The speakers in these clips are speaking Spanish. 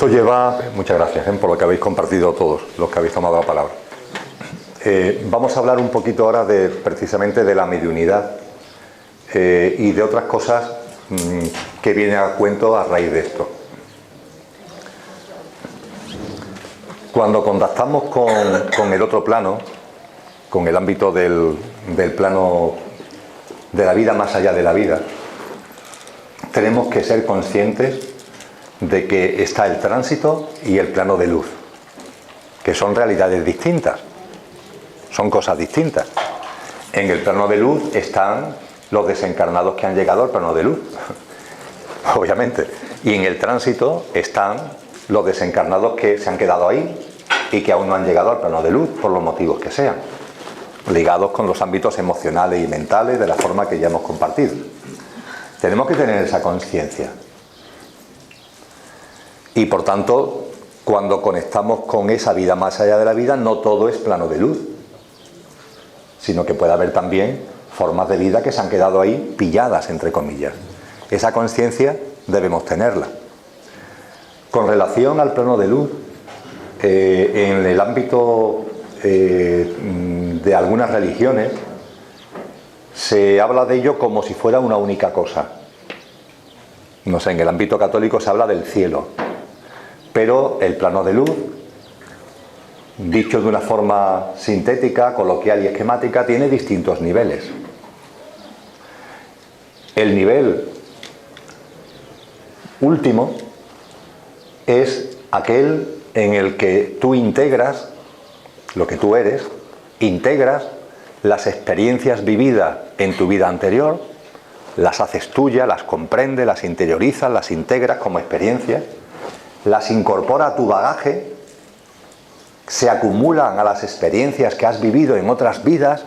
Esto lleva, muchas gracias por lo que habéis compartido todos, los que habéis tomado la palabra. Vamos a hablar un poquito ahora precisamente de la mediunidad y de otras cosas que vienen a cuento a raíz de esto. Cuando contactamos con el otro plano, con el ámbito del plano de la vida más allá de la vida, tenemos que ser conscientes de que está el tránsito y el plano de luz, que son realidades distintas, son cosas distintas. En el plano de luz están los desencarnados que han llegado al plano de luz, obviamente, y en el tránsito están los desencarnados que se han quedado ahí y que aún no han llegado al plano de luz, por los motivos que sean, ligados con los ámbitos emocionales y mentales de la forma que ya hemos compartido. Tenemos que tener esa conciencia. Y por tanto, cuando conectamos con esa vida más allá de la vida, no todo es plano de luz, sino que puede haber también formas de vida que se han quedado ahí pilladas, entre comillas. Esa conciencia debemos tenerla. Con relación al plano de luz, en el ámbito de algunas religiones, se habla de ello como si fuera una única cosa. No sé, en el ámbito católico se habla del cielo, pero el plano de luz, dicho de una forma sintética, coloquial y esquemática, tiene distintos niveles. El nivel último es aquel en el que tú integras lo que tú eres, integras las experiencias vividas en tu vida anterior, las haces tuyas, las comprendes, las interiorizas, las integras como experiencias, las incorpora a tu bagaje, se acumulan a las experiencias que has vivido en otras vidas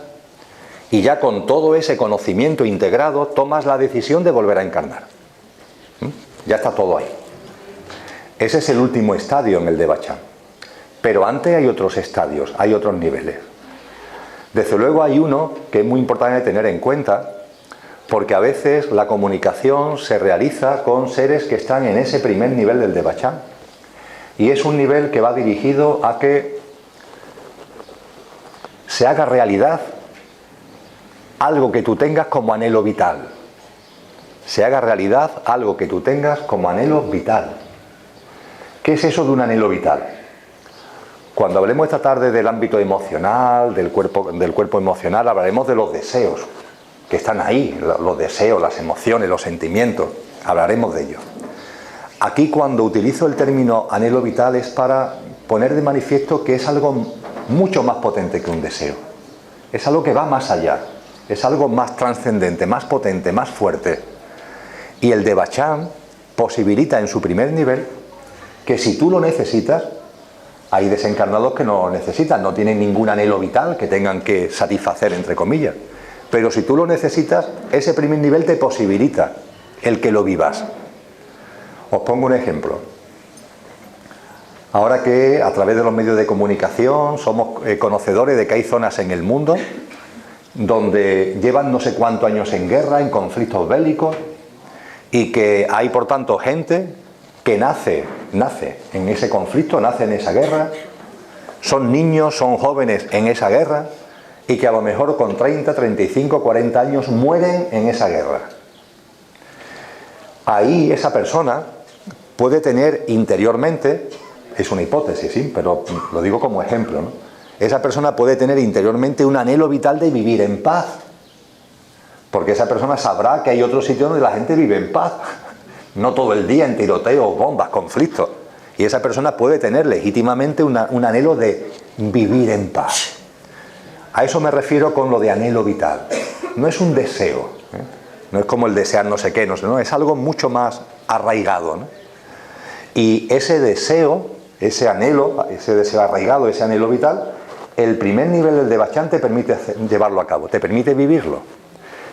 y ya con todo ese conocimiento integrado tomas la decisión de volver a encarnar. Ya está todo ahí. Ese es el último estadio en el Devachan. Pero antes hay otros estadios, hay otros niveles. Desde luego hay uno que es muy importante tener en cuenta, porque a veces la comunicación se realiza con seres que están en ese primer nivel del Devachan. Y es un nivel que va dirigido a que se haga realidad algo que tú tengas como anhelo vital. Se haga realidad algo que tú tengas como anhelo vital. ¿Qué es eso de un anhelo vital? Cuando hablemos esta tarde del ámbito emocional, del cuerpo emocional, hablaremos de los deseos que están ahí, los deseos, las emociones, los sentimientos, hablaremos de ello. Aquí cuando utilizo el término anhelo vital es para poner de manifiesto que es algo mucho más potente que un deseo. Es algo que va más allá, es algo más trascendente, más potente, más fuerte. Y el Devachan posibilita en su primer nivel que si tú lo necesitas, hay desencarnados que no lo necesitan, no tienen ningún anhelo vital que tengan que satisfacer, entre comillas. Pero si tú lo necesitas, ese primer nivel te posibilita el que lo vivas. Os pongo un ejemplo. Ahora que a través de los medios de comunicación somos conocedores de que hay zonas en el mundo donde llevan no sé cuántos años en guerra, en conflictos bélicos, y que hay por tanto gente que nace en ese conflicto, nace en esa guerra, son niños, son jóvenes en esa guerra, y que a lo mejor con 30, 35, 40 años mueren en esa guerra. Ahí esa persona puede tener interiormente, es una hipótesis, ¿sí?, pero lo digo como ejemplo, ¿no? Esa persona puede tener interiormente un anhelo vital de vivir en paz, porque esa persona sabrá que hay otro sitio donde la gente vive en paz, no todo el día en tiroteos, bombas, conflictos. Y esa persona puede tener legítimamente un anhelo de vivir en paz. A eso me refiero con lo de anhelo vital. No es un deseo, ¿eh? No es como el desear no sé qué, no, es algo mucho más arraigado, ¿no? Y ese deseo, ese anhelo, ese deseo arraigado, ese anhelo vital, el primer nivel del Devachan te permite llevarlo a cabo, te permite vivirlo.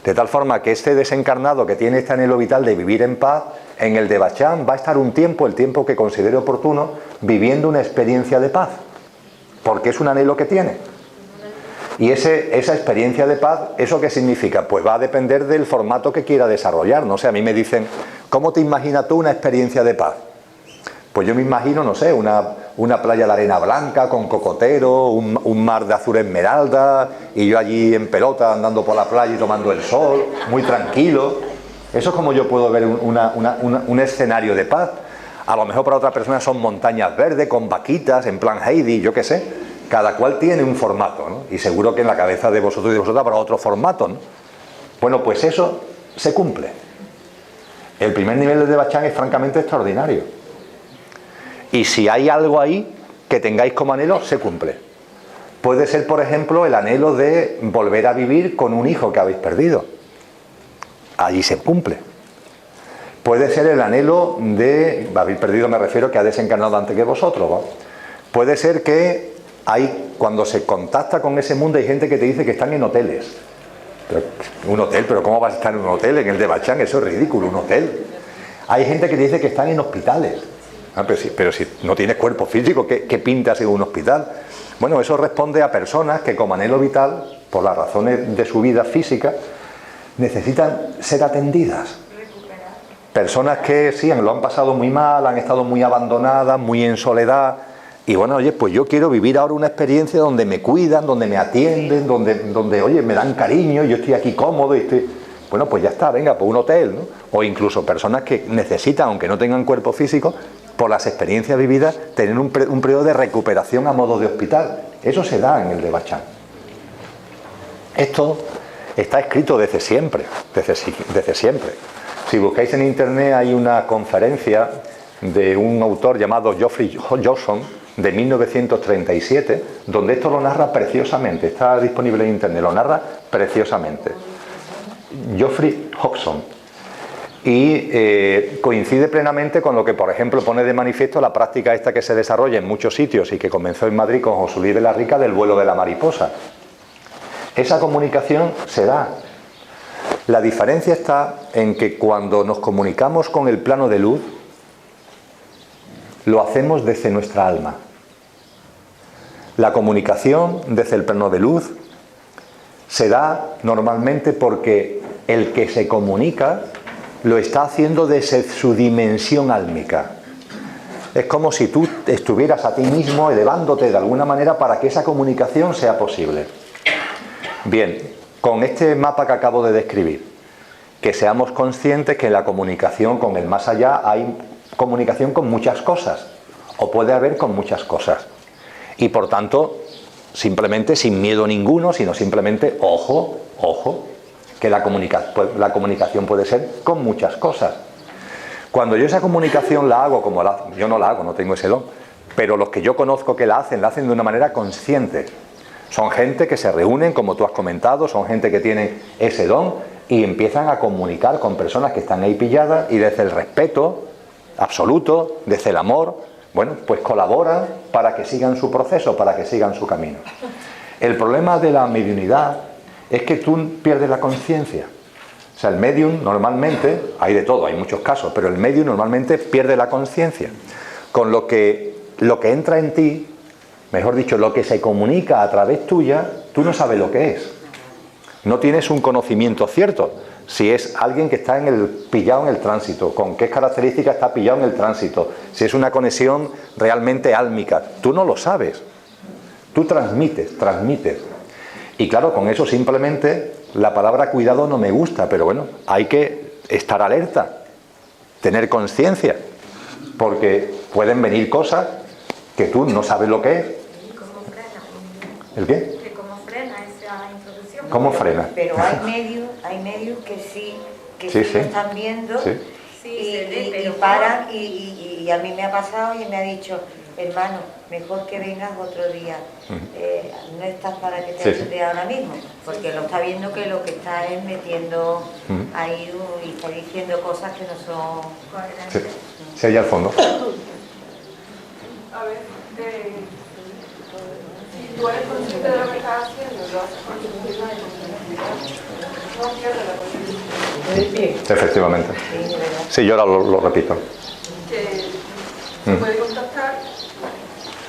De tal forma que este desencarnado que tiene este anhelo vital de vivir en paz, en el Devachan va a estar un tiempo, el tiempo que considere oportuno, viviendo una experiencia de paz, porque es un anhelo que tiene. Y esa experiencia de paz, ¿eso qué significa? Pues va a depender del formato que quiera desarrollar. No sé, a mí me dicen, ¿cómo te imaginas tú una experiencia de paz? Pues yo me imagino, no sé, una playa de arena blanca con cocotero, un mar de azul esmeralda, y yo allí en pelota andando por la playa y tomando el sol, muy tranquilo. Eso es como yo puedo ver un escenario de paz. A lo mejor para otra persona son montañas verdes con vaquitas, en plan Heidi, yo qué sé. Cada cual tiene un formato, ¿no? Y seguro que en la cabeza de vosotros y de vosotras habrá otro formato, ¿no? Bueno, pues eso se cumple. El primer nivel de Devachan es francamente extraordinario. Y si hay algo ahí que tengáis como anhelo, se cumple. Puede ser, por ejemplo, el anhelo de volver a vivir con un hijo que habéis perdido. Allí se cumple. Puede ser el anhelo de... Habéis perdido, me refiero, que ha desencarnado antes que vosotros, ¿no? Puede ser que cuando se contacta con ese mundo hay gente que te dice que están en hoteles. Un hotel, pero ¿cómo vas a estar en un hotel en el Devachan? Eso es ridículo, un hotel. Hay gente que te dice que están en hospitales. Pero si no tienes cuerpo físico, ¿qué pintas en un hospital? Bueno, eso responde a personas que como anhelo vital, por las razones de su vida física, necesitan ser atendidas. Personas que sí, lo han pasado muy mal, han estado muy abandonadas, muy en soledad. Y bueno, oye, pues yo quiero vivir ahora una experiencia donde me cuidan, donde me atienden, donde oye, me dan cariño, yo estoy aquí cómodo y estoy... Bueno, pues ya está, venga, pues un hotel, ¿no? O incluso personas que necesitan, aunque no tengan cuerpo físico, por las experiencias vividas, tener un periodo de recuperación a modo de hospital. Eso se da en el Devachan. Esto está escrito desde siempre, desde siempre. Si buscáis en internet hay una conferencia de un autor llamado Geoffrey Hobson de 1937, donde esto lo narra preciosamente, está disponible en internet, lo narra preciosamente. Geoffrey Hobson. Y coincide plenamente con lo que, por ejemplo, pone de manifiesto la práctica esta que se desarrolla en muchos sitios y que comenzó en Madrid con José Luis de la Rica del vuelo de la mariposa. Esa comunicación se da. La diferencia está en que cuando nos comunicamos con el plano de luz, lo hacemos desde nuestra alma. La comunicación desde el plano de luz se da normalmente porque el que se comunica lo está haciendo desde su dimensión álmica. Es como si tú estuvieras a ti mismo elevándote de alguna manera para que esa comunicación sea posible. Bien, con este mapa que acabo de describir, que seamos conscientes que en la comunicación con el más allá hay comunicación con muchas cosas, o puede haber con muchas cosas. Y por tanto, simplemente sin miedo ninguno, sino simplemente, ojo, que la comunicación puede ser con muchas cosas. Cuando yo esa comunicación la hago, yo no la hago, no tengo ese don, pero los que yo conozco que la hacen de una manera consciente. Son gente que se reúnen, como tú has comentado, son gente que tienen ese don y empiezan a comunicar con personas que están ahí pilladas y desde el respeto absoluto, desde el amor, bueno, pues colaboran para que sigan su proceso, para que sigan su camino. El problema de la mediunidad es que tú pierdes la conciencia. O sea, el medium normalmente, hay de todo, hay muchos casos, pero el medium normalmente pierde la conciencia. Con lo que entra en ti, mejor dicho, lo que se comunica a través tuya, tú no sabes lo que es. No tienes un conocimiento cierto. Si es alguien que está pillado en el tránsito, con qué características está pillado en el tránsito, si es una conexión realmente álmica, tú no lo sabes. Tú transmites. Y claro, con eso simplemente la palabra cuidado no me gusta, pero bueno, hay que estar alerta, tener conciencia, porque pueden venir cosas que tú no sabes lo que es. ¿El qué? ¿Cómo frena esa introducción? ¿Cómo frena? Pero hay medios que sí lo están viendo y paran y a mí me ha pasado y me ha dicho, hermano, mejor que vengas otro día, no estás para que te ayude ahora mismo, porque lo está viendo que lo que está es metiendo ahí y está diciendo cosas que no son coherentes. Sí, allá al fondo. A ver, si tú eres consciente de lo que estás haciendo, lo haces con sinceridad y con sinceridad, no pierdes la conciencia. Efectivamente. Sí, yo ahora lo repito. Que se puede contactar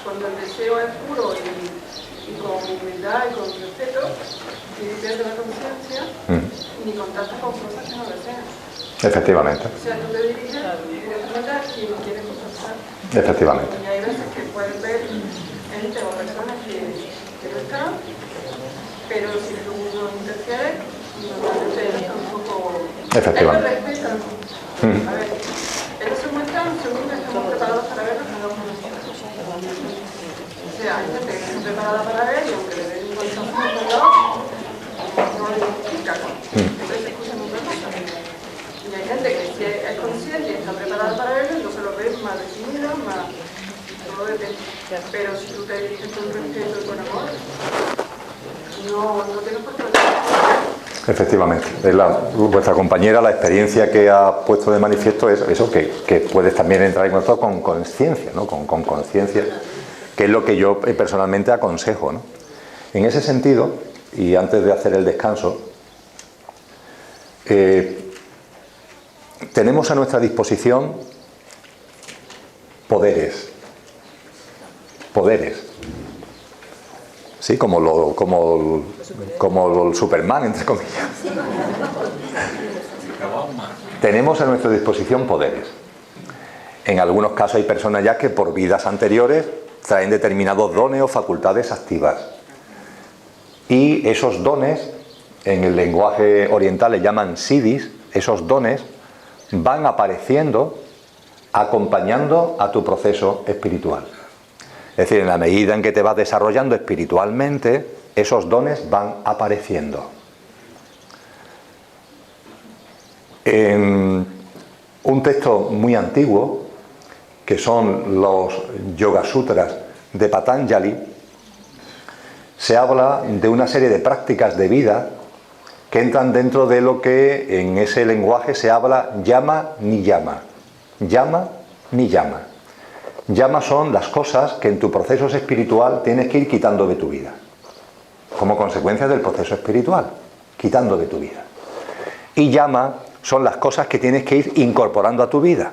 cuando el deseo es puro y con humildad y con respeto, y pierde la conciencia, ni contactas con cosas que no deseas. Efectivamente. O sea, tú te diriges directamente a quien quieres contactar. Efectivamente. Y hay veces que puedes ver gente o personas que no están, pero si tú no interfieres, normalmente es un poco... Efectivamente. Ellos respetan. A ver, ellos se muestran según estamos preparados para verlos cada uno de nosotros. O sea, hay gente que está preparada para ver y aunque le den un guantazo al lado, no le identifica. Entonces se escuchan otra cosa. Y hay gente que sí es consciente y está preparada para verlo, entonces lo ves más definido, más... Todo depende. Pero si tú te diriges con respeto y con amor, no tienes por qué hacer. Efectivamente. Vuestra compañera, la experiencia que ha puesto de manifiesto es eso, que puedes también entrar en contacto con conciencia, ¿no? Con conciencia, que es lo que yo personalmente aconsejo, ¿no? En ese sentido, y antes de hacer el descanso, tenemos a nuestra disposición poderes. Sí, como el Superman, entre comillas. Tenemos a nuestra disposición poderes. En algunos casos hay personas ya que por vidas anteriores traen determinados dones o facultades activas. Y esos dones, en el lenguaje oriental le llaman siddhis, esos dones van apareciendo acompañando a tu proceso espiritual. Es decir, en la medida en que te vas desarrollando espiritualmente, esos dones van apareciendo. En un texto muy antiguo, que son los Yoga Sutras de Patanjali, se habla de una serie de prácticas de vida que entran dentro de lo que en ese lenguaje se habla yama niyama. Yama niyama. Yama son las cosas que en tu proceso espiritual tienes que ir quitando de tu vida, como consecuencia del proceso espiritual, quitando de tu vida. Y yama son las cosas que tienes que ir incorporando a tu vida,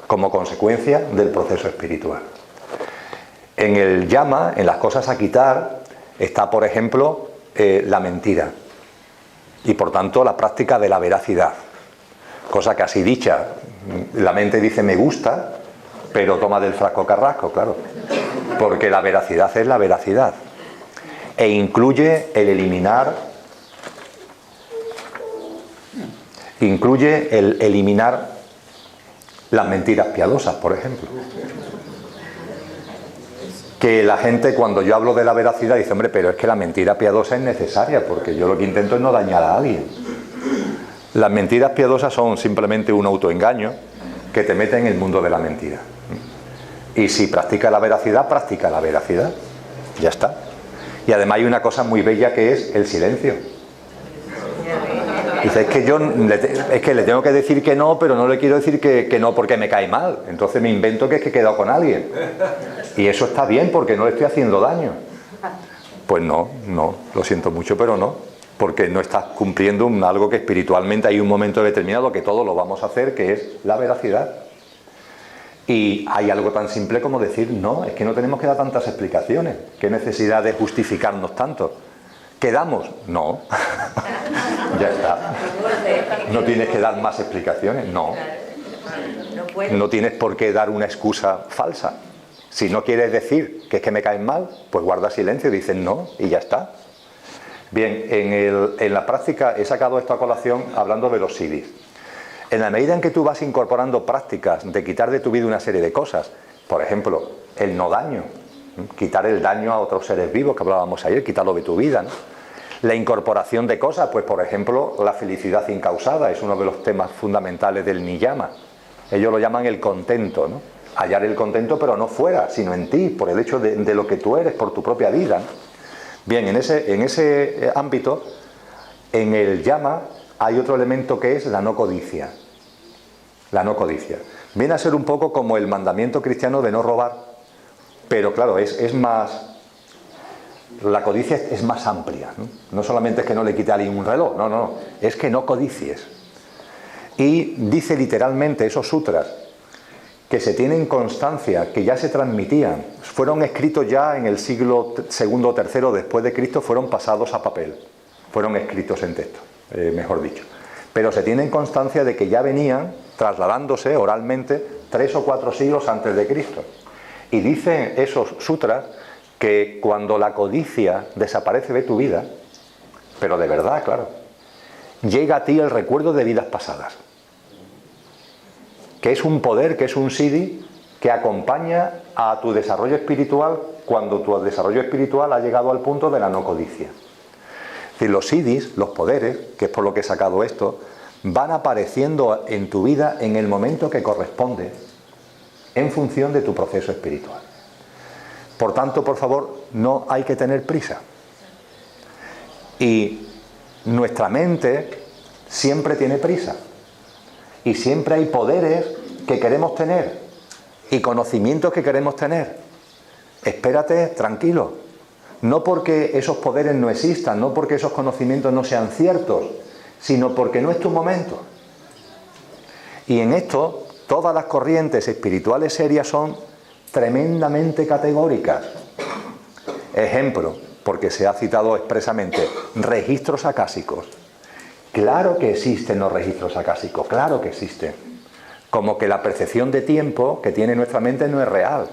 como consecuencia del proceso espiritual. En el yama, en las cosas a quitar, está, por ejemplo, la mentira y, por tanto, la práctica de la veracidad. Cosa que así dicha, la mente dice me gusta, pero toma del frasco carrasco, claro, porque la veracidad es la veracidad. E incluye el eliminar las mentiras piadosas, por ejemplo. Que la gente, cuando yo hablo de la veracidad, dice, hombre, pero es que la mentira piadosa es necesaria, porque yo lo que intento es no dañar a alguien. Las mentiras piadosas son simplemente un autoengaño que te mete en el mundo de la mentira. Y si practica la veracidad, practica la veracidad. Ya está. Y además hay una cosa muy bella que es el silencio. Dice, es que le tengo que decir que no, pero no le quiero decir que no porque me cae mal. Entonces me invento que es que he quedado con alguien. Y eso está bien porque no le estoy haciendo daño. Pues no, lo siento mucho, pero no. Porque no estás cumpliendo algo que espiritualmente hay un momento determinado que todos lo vamos a hacer, que es la veracidad. Y hay algo tan simple como decir, no, es que no tenemos que dar tantas explicaciones. ¿Qué necesidad de justificarnos tanto? ¿Quedamos? No. Ya está. No tienes que dar más explicaciones, no. No tienes por qué dar una excusa falsa. Si no quieres decir que es que me caen mal, pues guarda silencio y dices no, y ya está. Bien, en la práctica he sacado esto a colación hablando de los siddhis. En la medida en que tú vas incorporando prácticas de quitar de tu vida una serie de cosas, por ejemplo, el no daño, quitar el daño a otros seres vivos que hablábamos ayer, quitarlo de tu vida, ¿no? La incorporación de cosas, pues por ejemplo, la felicidad incausada es uno de los temas fundamentales del niyama. Ellos lo llaman el contento, ¿no? Hallar el contento, pero no fuera, sino en ti, por el hecho de lo que tú eres, por tu propia vida, ¿no? Bien, en ese ámbito, en el yama hay otro elemento que es la no codicia. La no codicia. Viene a ser un poco como el mandamiento cristiano de no robar, pero claro, es más... La codicia es más amplia, ¿no? No solamente es que no le quite a alguien un reloj, no, es que no codicies. Y dice literalmente esos sutras que se tienen constancia, que ya se transmitían, fueron escritos ya en el siglo II o III después de Cristo, fueron pasados a papel, fueron escritos en texto, mejor dicho. pero se tiene constancia de que ya venían trasladándose oralmente 3 o 4 siglos antes de Cristo. Y dicen esos sutras que cuando la codicia desaparece de tu vida, pero de verdad, claro, llega a ti el recuerdo de vidas pasadas, que es un poder, que es un siddhi que acompaña a tu desarrollo espiritual cuando tu desarrollo espiritual ha llegado al punto de la no codicia. Es decir, los siddhis, los poderes, que es por lo que he sacado esto, van apareciendo en tu vida en el momento que corresponde, en función de tu proceso espiritual. Por tanto, por favor, no hay que tener prisa. Y nuestra mente siempre tiene prisa. Y siempre hay poderes que queremos tener y conocimientos que queremos tener. Espérate, tranquilo. No porque esos poderes no existan, no porque esos conocimientos no sean ciertos, sino porque no es tu momento. Y en esto, todas las corrientes espirituales serias son tremendamente categóricas. Ejemplo, porque se ha citado expresamente, registros acásicos. Claro que existen los registros acásicos, claro que existen. Como que la percepción de tiempo que tiene nuestra mente no es real,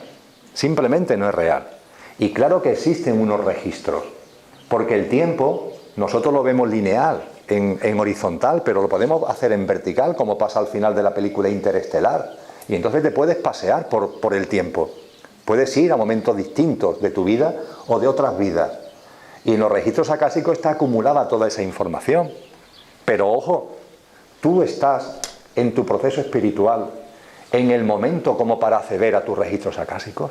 simplemente no es real. Y claro que existen unos registros, porque el tiempo nosotros lo vemos lineal, en horizontal, pero lo podemos hacer en vertical, como pasa al final de la película Interestelar. Y entonces te puedes pasear por el tiempo. Puedes ir a momentos distintos de tu vida o de otras vidas. Y en los registros acásicos está acumulada toda esa información. Pero ojo, tú estás en tu proceso espiritual en el momento como para acceder a tus registros acásicos.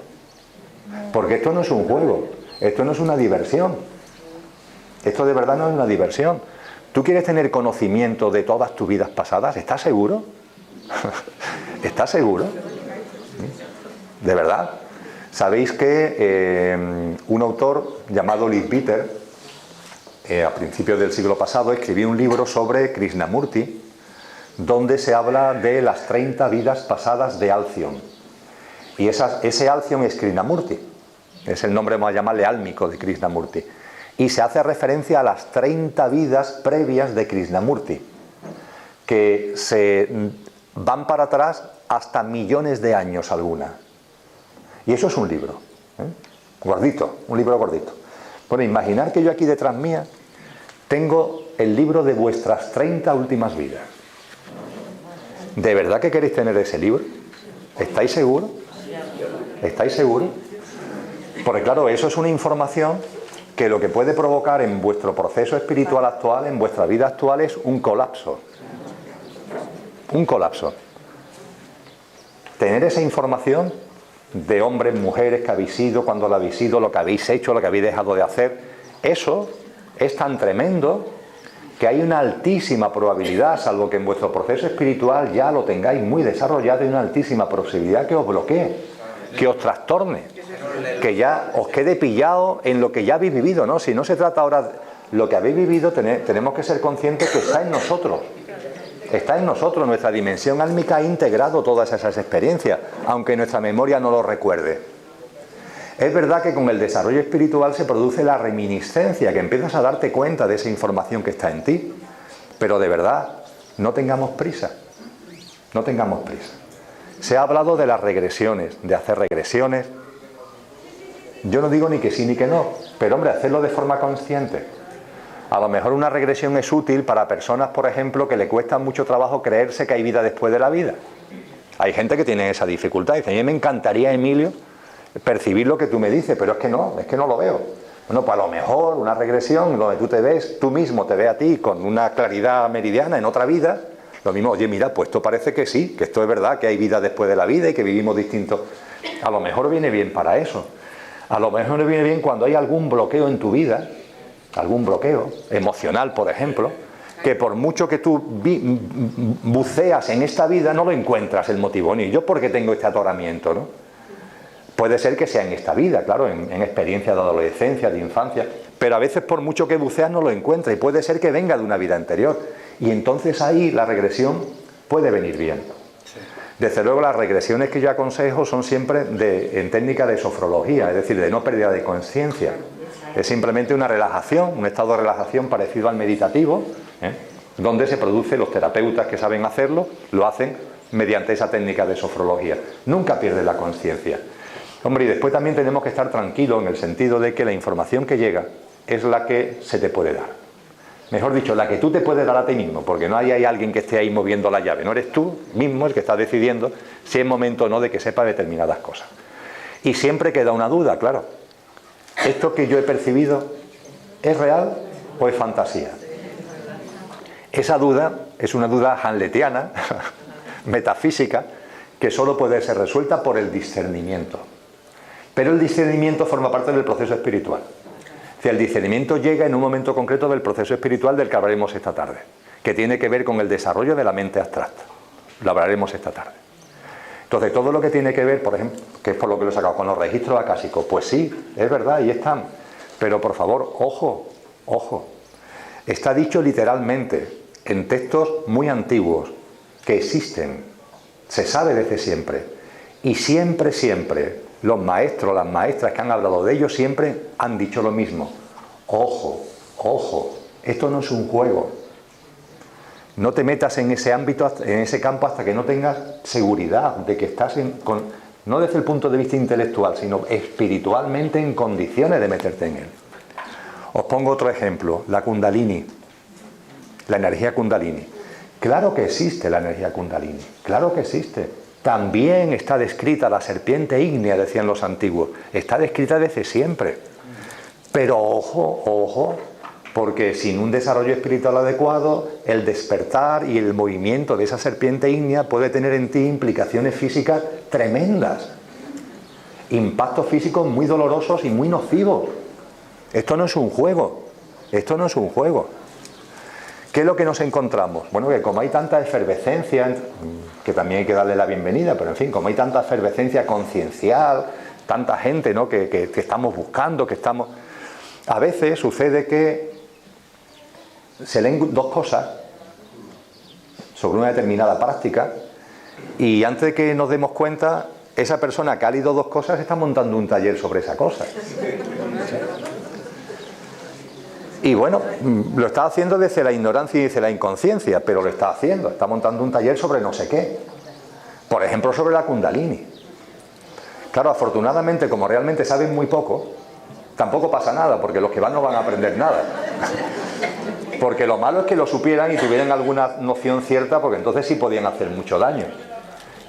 Porque esto no es un juego, esto no es una diversión. Esto de verdad no es una diversión. ¿Tú quieres tener conocimiento de todas tus vidas pasadas? ¿Estás seguro? ¿Estás seguro? ¿De verdad? Sabéis que un autor llamado Leadbeater, a principios del siglo pasado, escribió un libro sobre Krishnamurti, donde se habla de las 30 vidas pasadas de Alcyon. Y ese Alcyon es Krishnamurti, es el nombre, vamos a llamarle álmico, de Krishnamurti. Y se hace referencia a las 30 vidas previas de Krishnamurti, que se van para atrás hasta millones de años alguna. Y eso es un libro, gordito, un libro gordito. Bueno, imaginar que yo aquí detrás mía tengo el libro de vuestras 30 últimas vidas. ¿De verdad que queréis tener ese libro? ¿Estáis seguros? ¿Estáis seguros? Porque claro, eso es una información que lo que puede provocar en vuestro proceso espiritual actual, en vuestra vida actual, es un colapso. Un colapso. Tener esa información de hombres, mujeres, que habéis sido, cuando lo habéis sido, lo que habéis hecho, lo que habéis dejado de hacer, eso es tan tremendo que hay una altísima probabilidad, salvo que en vuestro proceso espiritual ya lo tengáis muy desarrollado, hay una altísima posibilidad que os bloquee, que os trastorne, que ya os quede pillado en lo que ya habéis vivido, ¿no? Si no se trata ahora de lo que habéis vivido, tenemos que ser conscientes que está en nosotros. Está en nosotros, nuestra dimensión álmica ha integrado todas esas experiencias, aunque nuestra memoria no lo recuerde. Es verdad que con el desarrollo espiritual se produce la reminiscencia, que empiezas a darte cuenta de esa información que está en ti. Pero de verdad, no tengamos prisa. No tengamos prisa. Se ha hablado de las regresiones, de hacer regresiones. Yo no digo ni que sí ni que no, pero hombre, hacerlo de forma consciente. A lo mejor una regresión es útil para personas, por ejemplo, que le cuesta mucho trabajo creerse que hay vida después de la vida. Hay gente que tiene esa dificultad. Dice, a mí me encantaría, Emilio, percibir lo que tú me dices, pero es que no lo veo. Bueno, pues a lo mejor una regresión donde tú te ves, tú mismo te ves a ti con una claridad meridiana en otra vida, lo mismo, oye, mira, pues esto parece que sí, que esto es verdad, que hay vida después de la vida y que vivimos distintos. A lo mejor viene bien para eso. A lo mejor viene bien cuando hay algún bloqueo en tu vida, algún bloqueo emocional, por ejemplo, que por mucho que tú buceas en esta vida no lo encuentras el motivo. Ni yo porque tengo este atoramiento, ¿no? Puede ser que sea en esta vida, claro, en experiencia de adolescencia, de infancia, pero a veces por mucho que buceas no lo encuentras y puede ser que venga de una vida anterior. Y entonces ahí la regresión puede venir bien. Desde luego las regresiones que yo aconsejo son siempre en técnica de sofrología, es decir, de no pérdida de conciencia. Es simplemente una relajación, un estado de relajación parecido al meditativo, donde se produce, los terapeutas que saben hacerlo, lo hacen mediante esa técnica de sofrología. Nunca pierde la conciencia. Hombre, y después también tenemos que estar tranquilos en el sentido de que la información que llega es la que se te puede dar. Mejor dicho, la que tú te puedes dar a ti mismo, porque no hay alguien que esté ahí moviendo la llave. No eres tú mismo el que está decidiendo si es momento o no de que sepa determinadas cosas. Y siempre queda una duda, claro. ¿Esto que yo he percibido es real o es fantasía? Esa duda es una duda hamletiana, metafísica, que solo puede ser resuelta por el discernimiento. Pero el discernimiento forma parte del proceso espiritual. O sea, el discernimiento llega en un momento concreto del proceso espiritual del que hablaremos esta tarde, que tiene que ver con el desarrollo de la mente abstracta. Lo hablaremos esta tarde. Entonces, todo lo que tiene que ver, por ejemplo, que es por lo que lo he sacado, con los registros acásicos, pues sí, es verdad, ahí están. Pero por favor, ojo, ojo. Está dicho literalmente en textos muy antiguos que existen, se sabe desde siempre. Y siempre, siempre, los maestros, las maestras que han hablado de ello siempre han dicho lo mismo. Ojo, ojo, esto no es un juego. No te metas en ese ámbito, en ese campo, hasta que no tengas seguridad de que estás no desde el punto de vista intelectual, sino espiritualmente en condiciones de meterte en él. Os pongo otro ejemplo, la Kundalini, la energía Kundalini. Claro que existe la energía Kundalini, claro que existe. También está descrita la serpiente ígnea, decían los antiguos. Está descrita desde siempre. Pero ojo, ojo, porque sin un desarrollo espiritual adecuado, el despertar y el movimiento de esa serpiente ígnea puede tener en ti implicaciones físicas tremendas. Impactos físicos muy dolorosos y muy nocivos. Esto no es un juego. Esto no es un juego. ¿Qué es lo que nos encontramos? Bueno, que como hay tanta efervescencia, que también hay que darle la bienvenida, pero en fin, como hay tanta efervescencia conciencial, tanta gente, ¿no?, que estamos buscando, que estamos... A veces sucede que se leen dos cosas sobre una determinada práctica y antes de que nos demos cuenta, esa persona que ha leído dos cosas está montando un taller sobre esa cosa. Y bueno, lo está haciendo desde la ignorancia y desde la inconsciencia, pero lo está haciendo, está montando un taller sobre no sé qué. Por ejemplo, sobre la Kundalini. Claro, afortunadamente, como realmente saben muy poco, tampoco pasa nada, porque los que van no van a aprender nada. Porque lo malo es que lo supieran y tuvieran alguna noción cierta, porque entonces sí podían hacer mucho daño.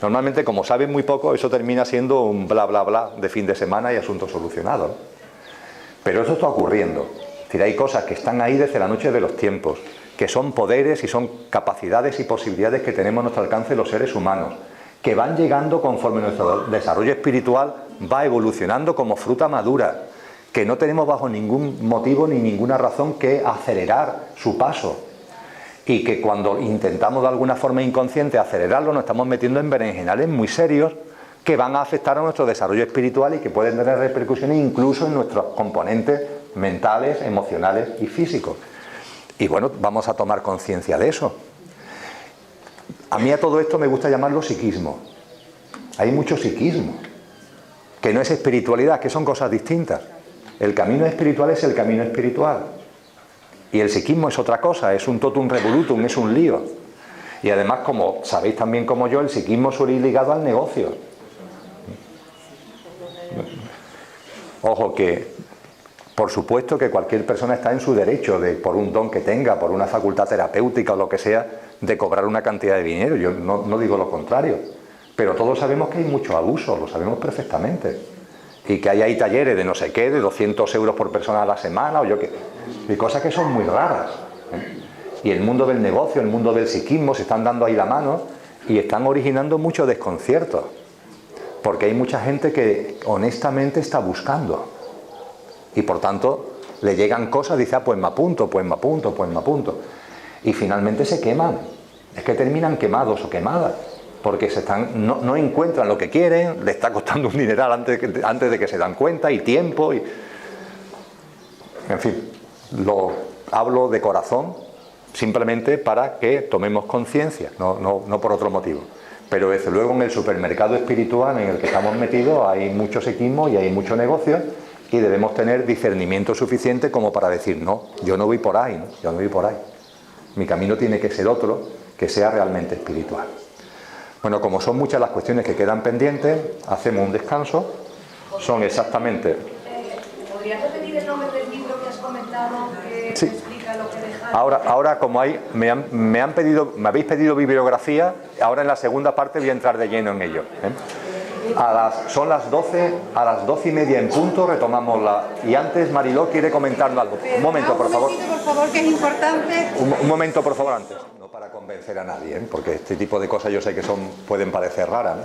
Normalmente, como saben muy poco, eso termina siendo un bla bla bla de fin de semana y asunto solucionado, ¿no? Pero eso está ocurriendo. Es decir, hay cosas que están ahí desde la noche de los tiempos, que son poderes y son capacidades y posibilidades que tenemos a nuestro alcance los seres humanos, que van llegando conforme nuestro desarrollo espiritual va evolucionando como fruta madura, que no tenemos bajo ningún motivo ni ninguna razón que acelerar su paso, y que cuando intentamos de alguna forma inconsciente acelerarlo nos estamos metiendo en berenjenales muy serios que van a afectar a nuestro desarrollo espiritual y que pueden tener repercusiones incluso en nuestros componentes mentales, emocionales y físicos. Y bueno, vamos a tomar conciencia de eso. A mí a todo esto me gusta llamarlo psiquismo. Hay mucho psiquismo, que no es espiritualidad, que son cosas distintas. El camino espiritual es el camino espiritual. Y el psiquismo es otra cosa, es un totum revolutum, es un lío. Y además, como sabéis también como yo, el psiquismo suele ir ligado al negocio. Ojo que, por supuesto que cualquier persona está en su derecho, de, por un don que tenga, por una facultad terapéutica o lo que sea, de cobrar una cantidad de dinero. Yo no digo lo contrario. Pero todos sabemos que hay mucho abuso, lo sabemos perfectamente. Y que hay talleres de no sé qué, de 200 euros por persona a la semana, o yo qué. Y cosas que son muy raras. Y el mundo del negocio, el mundo del psiquismo se están dando ahí la mano y están originando mucho desconcierto. Porque hay mucha gente que honestamente está buscando. Y por tanto le llegan cosas, dice, pues me apunto, pues me apunto, pues me apunto. Y finalmente se queman. Es que terminan quemados o quemadas. Porque no encuentran lo que quieren, le está costando un dineral antes de que se dan cuenta, y tiempo. En fin, lo hablo de corazón, simplemente para que tomemos conciencia, no por otro motivo. Pero desde luego en el supermercado espiritual en el que estamos metidos hay mucho psiquismo y hay mucho negocio, y debemos tener discernimiento suficiente como para decir, no, yo no voy por ahí, ¿no? Yo no voy por ahí. Mi camino tiene que ser otro, que sea realmente espiritual. Bueno, como son muchas las cuestiones que quedan pendientes, hacemos un descanso. Son exactamente... ¿Podrías repetir el nombre del libro que has comentado que sí. explica lo que dejar? Ahora como me habéis pedido bibliografía, ahora en la segunda parte voy a entrar de lleno en ello, ¿eh? Son las 12, a las 12:30 en punto retomamos la... Y antes Mariló quiere comentarnos algo. Un momento, por favor. Por favor, que es importante. Un momento, por favor, antes. No para convencer a nadie, ¿eh? Porque este tipo de cosas yo sé que pueden parecer raras, ¿no?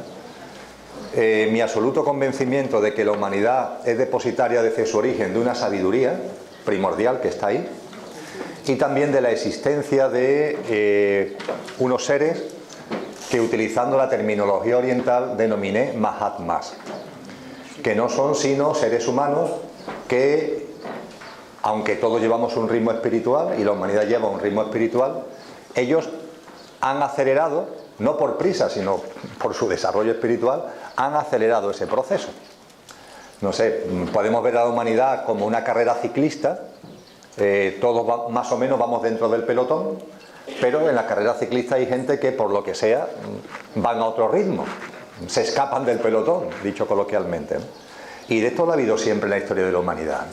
Mi absoluto convencimiento de que la humanidad es depositaria desde su origen de una sabiduría primordial que está ahí, y también de la existencia de unos seres que, utilizando la terminología oriental, denominé Mahatmas, que no son sino seres humanos que, aunque todos llevamos un ritmo espiritual y la humanidad lleva un ritmo espiritual, ellos han acelerado, no por prisa, sino por su desarrollo espiritual, han acelerado ese proceso. No sé, podemos ver a la humanidad como una carrera ciclista, todos más o menos vamos dentro del pelotón, pero en la carrera ciclista hay gente que, por lo que sea, van a otro ritmo, se escapan del pelotón, dicho coloquialmente, ¿no? Y de esto lo ha habido siempre en la historia de la humanidad.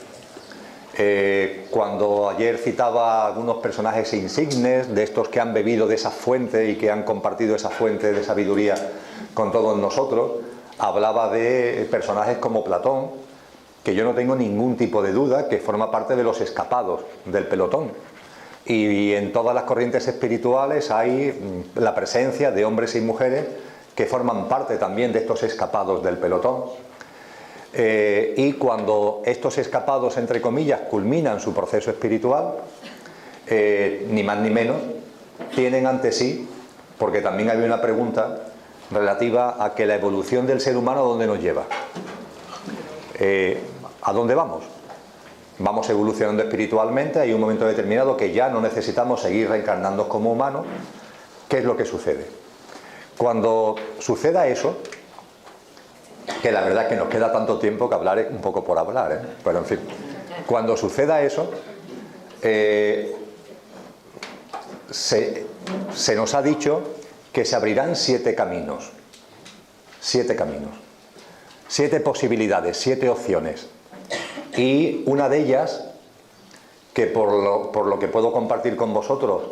Cuando ayer citaba a algunos personajes insignes, de estos que han bebido de esa fuente y que han compartido esa fuente de sabiduría con todos nosotros, hablaba de personajes como Platón, que yo no tengo ningún tipo de duda que forma parte de los escapados del pelotón. Y en todas las corrientes espirituales hay la presencia de hombres y mujeres que forman parte también de estos escapados del pelotón. Y cuando estos escapados, entre comillas, culminan su proceso espiritual, ni más ni menos, tienen ante sí, porque también había una pregunta relativa a que la evolución del ser humano, ¿a dónde nos lleva? ¿A dónde vamos? Vamos evolucionando espiritualmente, hay un momento determinado que ya no necesitamos seguir reencarnando como humanos. ¿Qué es lo que sucede? Cuando suceda eso, que la verdad es que nos queda tanto tiempo que hablar es un poco por hablar, ¿eh? Pero en fin, cuando suceda eso, se nos ha dicho que se abrirán 7 caminos, 7 caminos, 7 posibilidades, 7 opciones. Y una de ellas, que por lo que puedo compartir con vosotros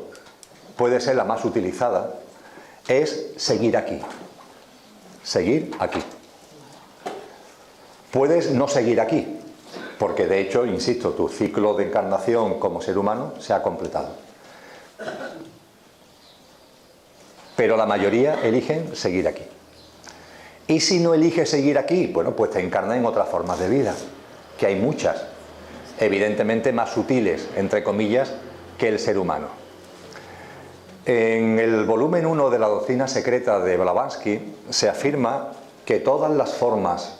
puede ser la más utilizada, es seguir aquí. Seguir aquí. Puedes no seguir aquí, porque de hecho, insisto, tu ciclo de encarnación como ser humano se ha completado. Pero la mayoría eligen seguir aquí. Y si no eliges seguir aquí, bueno, pues te encarnas en otras formas de vida, que hay muchas, evidentemente más sutiles, entre comillas, que el ser humano. En el volumen 1 de la doctrina secreta de Blavatsky se afirma que todas las formas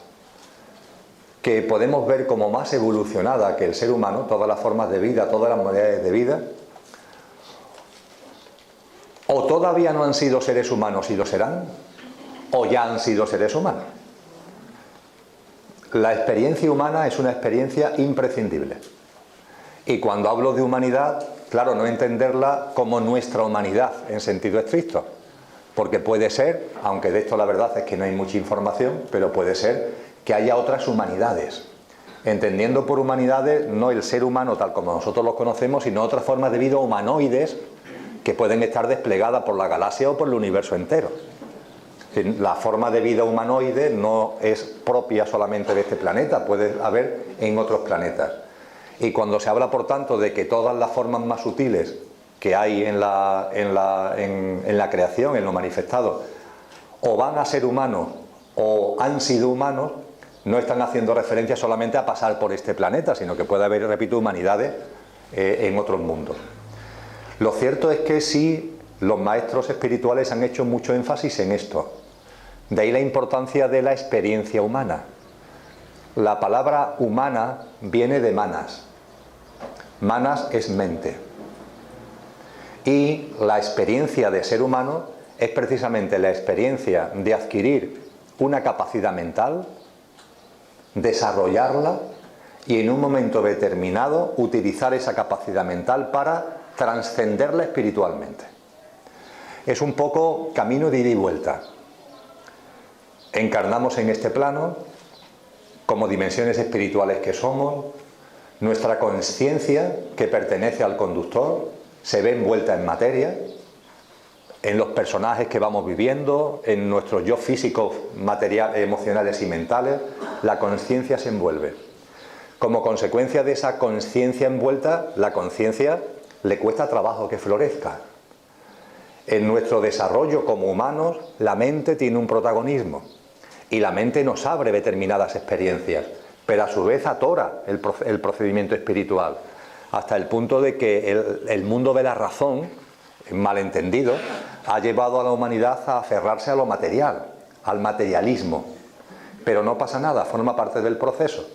que podemos ver como más evolucionada que el ser humano, todas las formas de vida, todas las modalidades de vida, o todavía no han sido seres humanos y lo serán, o ya han sido seres humanos. La experiencia humana es una experiencia imprescindible. Y cuando hablo de humanidad, claro, no entenderla como nuestra humanidad en sentido estricto, porque puede ser, aunque de esto la verdad es que no hay mucha información, pero puede ser que haya otras humanidades, entendiendo por humanidades no el ser humano tal como nosotros lo conocemos, sino otras formas de vida humanoides que pueden estar desplegadas por la galaxia o por el universo entero. La forma de vida humanoide no es propia solamente de este planeta, puede haber en otros planetas. Y cuando se habla, por tanto, de que todas las formas más sutiles que hay en la creación, en lo manifestado, o van a ser humanos o han sido humanos, no están haciendo referencia solamente a pasar por este planeta, sino que puede haber, repito, humanidades en otros mundos. Lo cierto es que sí, los maestros espirituales han hecho mucho énfasis en esto. De ahí la importancia de la experiencia humana. La palabra humana viene de manas. Manas es mente. Y la experiencia de ser humano es precisamente la experiencia de adquirir una capacidad mental, desarrollarla y en un momento determinado utilizar esa capacidad mental para trascenderla espiritualmente. Es un poco camino de ida y vuelta. Encarnamos en este plano como dimensiones espirituales que somos. Nuestra conciencia, que pertenece al conductor, se ve envuelta en materia, en los personajes que vamos viviendo, en nuestros yo físicos, emocionales y mentales. La conciencia se envuelve. Como consecuencia de esa conciencia envuelta, la conciencia le cuesta trabajo que florezca. En nuestro desarrollo como humanos, la mente tiene un protagonismo y la mente nos abre determinadas experiencias, pero a su vez atora el procedimiento espiritual, hasta el punto de que el mundo de la razón, malentendido, ha llevado a la humanidad a aferrarse a lo material, al materialismo. Pero no pasa nada, forma parte del proceso,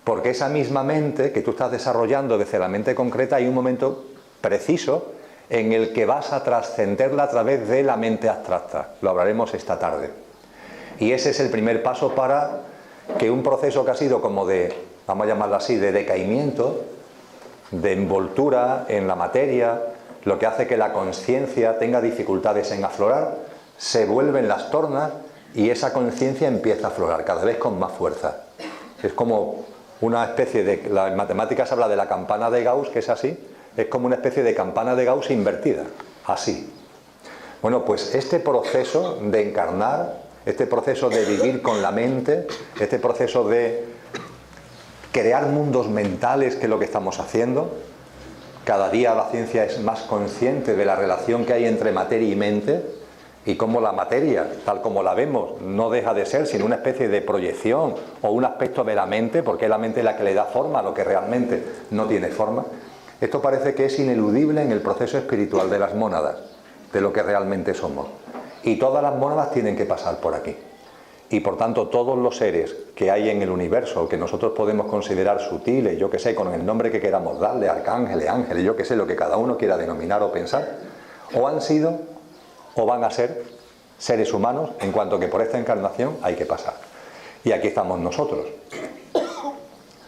porque esa misma mente que tú estás desarrollando desde la mente concreta, hay un momento preciso en el que vas a trascenderla a través de la mente abstracta. Lo hablaremos esta tarde. Y ese es el primer paso para que un proceso que ha sido como de, vamos a llamarlo así, de decaimiento, de envoltura en la materia, lo que hace que la conciencia tenga dificultades en aflorar, se vuelven las tornas y esa conciencia empieza a aflorar cada vez con más fuerza. Es como una especie de... En matemáticas habla de la campana de Gauss, que es así. Es como una especie de campana de Gauss invertida, así. Bueno, pues este proceso de encarnar, este proceso de vivir con la mente, este proceso de crear mundos mentales, que es lo que estamos haciendo. Cada día la ciencia es más consciente de la relación que hay entre materia y mente, y cómo la materia, tal como la vemos, no deja de ser sino una especie de proyección o un aspecto de la mente, porque es la mente la que le da forma a lo que realmente no tiene forma. Esto parece que es ineludible en el proceso espiritual de las mónadas, de lo que realmente somos. Y todas las mónadas tienen que pasar por aquí. Y por tanto todos los seres que hay en el universo, que nosotros podemos considerar sutiles, yo que sé, con el nombre que queramos darle, arcángeles, ángeles, yo que sé, lo que cada uno quiera denominar o pensar, o han sido o van a ser seres humanos, en cuanto que por esta encarnación hay que pasar. Y aquí estamos nosotros.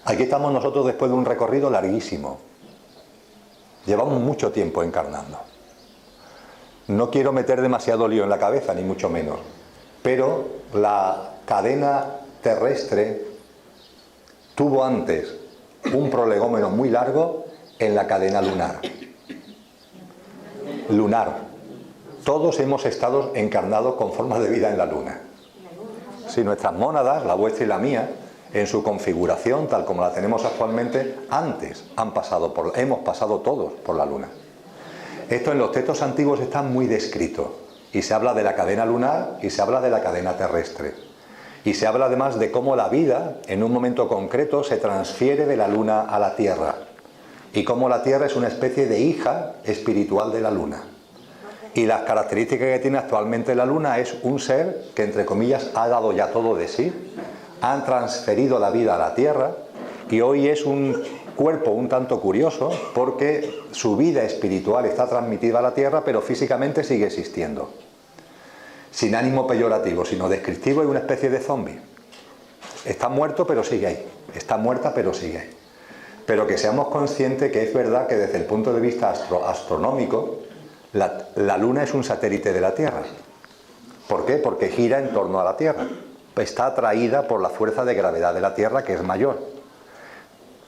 Aquí estamos nosotros después de un recorrido larguísimo. Llevamos mucho tiempo encarnando. No quiero meter demasiado lío en la cabeza, ni mucho menos. Pero la cadena terrestre tuvo antes un prolegómeno muy largo en la cadena lunar. Lunar. Todos hemos estado encarnados con formas de vida en la luna. Si nuestras mónadas, la vuestra y la mía, en su configuración, tal como la tenemos actualmente, antes hemos pasado todos por la luna. Esto en los textos antiguos está muy descrito. Y se habla de la cadena lunar y se habla de la cadena terrestre. Y se habla además de cómo la vida, en un momento concreto, se transfiere de la luna a la tierra. Y cómo la tierra es una especie de hija espiritual de la luna. Y las características que tiene actualmente la luna es un ser que, entre comillas, ha dado ya todo de sí, han transferido la vida a la tierra y hoy es un cuerpo un tanto curioso porque su vida espiritual está transmitida a la tierra, pero físicamente sigue existiendo. Sin ánimo peyorativo, sino descriptivo, es una especie de zombie. Está muerto pero sigue ahí, está muerta pero sigue ahí. Pero que seamos conscientes que es verdad que desde el punto de vista astronómico, la luna es un satélite de la Tierra. ¿Por qué? Porque gira en torno a la Tierra. Está atraída por la fuerza de gravedad de la Tierra, que es mayor.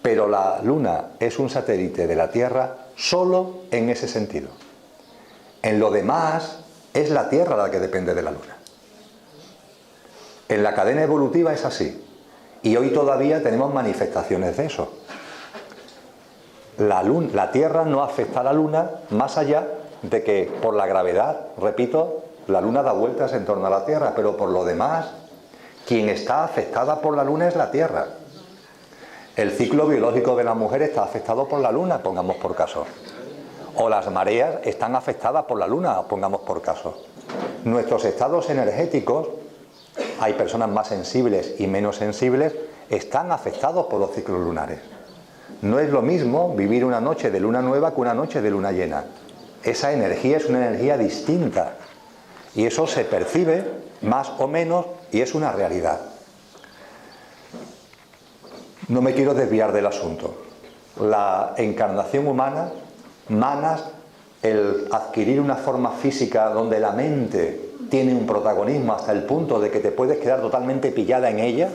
Pero la luna es un satélite de la Tierra solo en ese sentido. En lo demás, es la Tierra la que depende de la luna. En la cadena evolutiva es así. Y hoy todavía tenemos manifestaciones de eso. La Tierra no afecta a la luna más allá de que por la gravedad, repito, la luna da vueltas en torno a la Tierra, pero por lo demás, quien está afectada por la luna es la Tierra. El ciclo biológico de la mujer está afectado por la luna, pongamos por caso. O las mareas están afectadas por la luna, pongamos por caso. Nuestros estados energéticos, hay personas más sensibles y menos sensibles, están afectados por los ciclos lunares. No es lo mismo vivir una noche de luna nueva que una noche de luna llena. Esa energía es una energía distinta y eso se percibe más o menos y es una realidad. No me quiero desviar del asunto. La encarnación humana el adquirir una forma física donde la mente tiene un protagonismo hasta el punto de que te puedes quedar totalmente pillada en ella,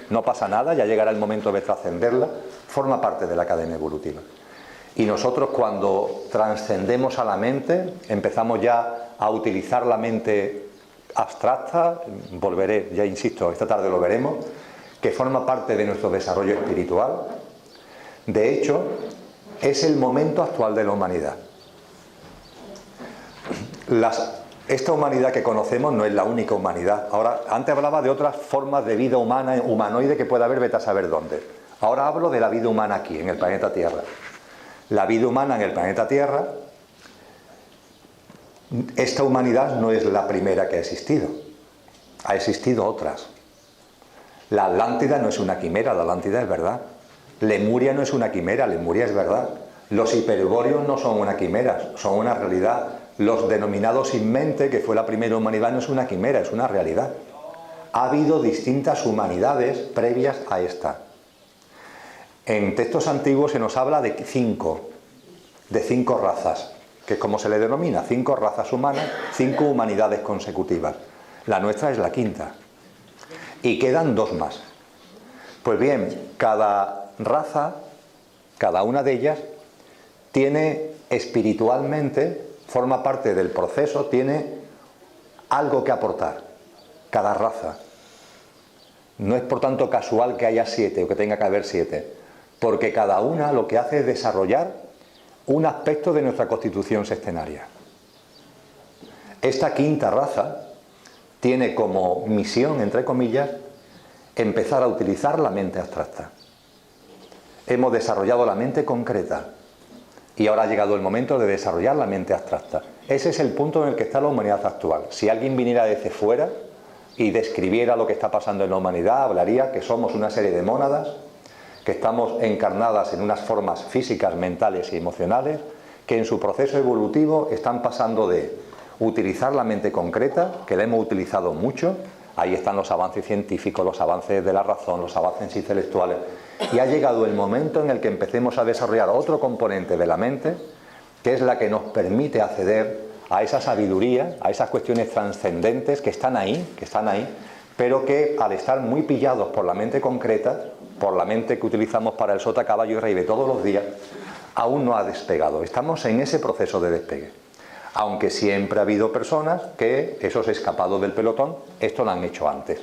no pasa nada, ya llegará el momento de trascenderla, forma parte de la cadena evolutiva. Y nosotros, cuando trascendemos a la mente, empezamos ya a utilizar la mente abstracta, volveré, ya insisto, esta tarde lo veremos, que forma parte de nuestro desarrollo espiritual. De hecho, es el momento actual de la humanidad. Esta humanidad que conocemos no es la única humanidad. Ahora, antes hablaba de otras formas de vida humana, humanoide, que puede haber, vete a saber dónde. Ahora hablo de la vida humana aquí, en el planeta Tierra. La vida humana en el planeta Tierra, esta humanidad no es la primera que ha existido. Ha existido otras. La Atlántida no es una quimera, la Atlántida es verdad. Lemuria no es una quimera, Lemuria es verdad. Los hiperbóreos no son una quimera, son una realidad. Los denominados sin mente, que fue la primera humanidad, no es una quimera, es una realidad. Ha habido distintas humanidades previas a esta. En textos antiguos se nos habla de cinco razas, que es como se le denomina, 5 razas humanas, 5 humanidades consecutivas. La nuestra es la quinta. Y quedan 2 más. Pues bien, cada raza, cada una de ellas, tiene espiritualmente, forma parte del proceso, tiene algo que aportar. Cada raza. No es por tanto casual que haya 7 o que tenga que haber 7, porque cada una lo que hace es desarrollar un aspecto de nuestra constitución sextenaria. Esta quinta raza tiene como misión, entre comillas, empezar a utilizar la mente abstracta. Hemos desarrollado la mente concreta y ahora ha llegado el momento de desarrollar la mente abstracta. Ese es el punto en el que está la humanidad actual. Si alguien viniera desde fuera y describiera lo que está pasando en la humanidad, hablaría que somos una serie de mónadas, que estamos encarnadas en unas formas físicas, mentales y emocionales, que en su proceso evolutivo están pasando de utilizar la mente concreta, que la hemos utilizado mucho, ahí están los avances científicos, los avances de la razón, los avances intelectuales, y ha llegado el momento en el que empecemos a desarrollar otro componente de la mente, que es la que nos permite acceder a esa sabiduría, a esas cuestiones trascendentes que están ahí, pero que al estar muy pillados por la mente concreta, por la mente que utilizamos para el sota, caballo y rey de todos los días, aún no ha despegado. Estamos en ese proceso de despegue. Aunque siempre ha habido personas que, esos escapados del pelotón, esto lo han hecho antes.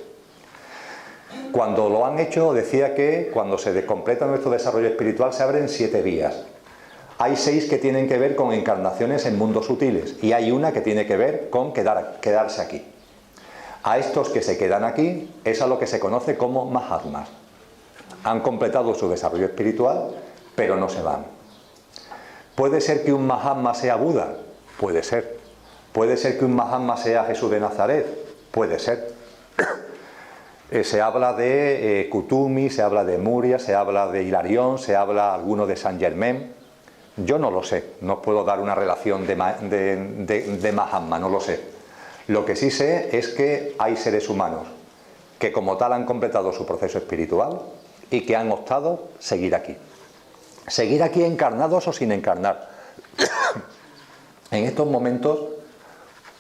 Cuando lo han hecho, decía que cuando se completa nuestro desarrollo espiritual se abren 7 vías. Hay 6 que tienen que ver con encarnaciones en mundos sutiles y hay una que tiene que ver con quedarse aquí. A estos que se quedan aquí es a lo que se conoce como Mahatmas. Han completado su desarrollo espiritual, pero no se van. ¿Puede ser que un Mahatma sea Buda? Puede ser. ¿Puede ser que un Mahatma sea Jesús de Nazaret? Puede ser. Se habla de Kutumi, se habla de Muria, se habla de Hilarión, se habla alguno de Saint Germain. Yo no lo sé, no puedo dar una relación de Mahatma, no lo sé. Lo que sí sé es que hay seres humanos que como tal han completado su proceso espiritual y que han optado seguir aquí. Seguir aquí encarnados o sin encarnar. En estos momentos,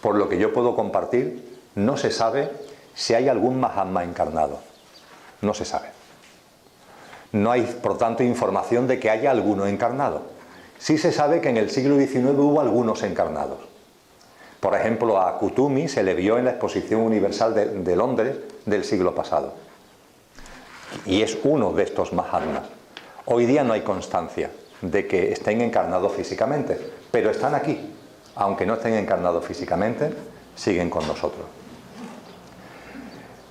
por lo que yo puedo compartir, no se sabe si hay algún Mahatma encarnado. No se sabe. No hay, por tanto, información de que haya alguno encarnado. Sí se sabe que en el siglo XIX hubo algunos encarnados. Por ejemplo, a Kutumi se le vio en la Exposición Universal de Londres del siglo pasado. Y es uno de estos Mahatmas. Hoy día no hay constancia de que estén encarnados físicamente, pero están aquí. Aunque no estén encarnados físicamente, siguen con nosotros.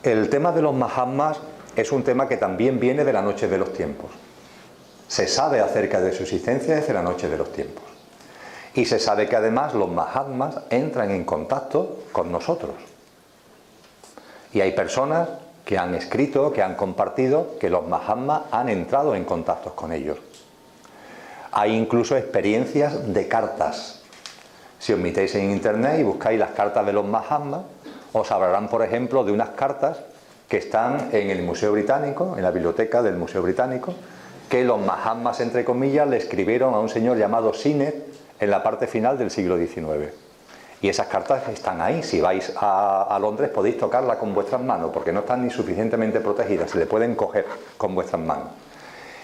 El tema de los Mahatmas es un tema que también viene de la noche de los tiempos. Se sabe acerca de su existencia desde la noche de los tiempos. Y se sabe que además los Mahatmas entran en contacto con nosotros. Y hay personas que han escrito, que han compartido, que los Mahatmas han entrado en contactos con ellos. Hay incluso experiencias de cartas. Si os metéis en internet y buscáis las cartas de los Mahatmas, os hablarán, por ejemplo, de unas cartas que están en el Museo Británico, en la biblioteca del Museo Británico, que los Mahatmas, entre comillas, le escribieron a un señor llamado Sinet en la parte final del siglo XIX. Y esas cartas están ahí. Si vais a Londres podéis tocarlas con vuestras manos, porque no están ni suficientemente protegidas, se le pueden coger con vuestras manos.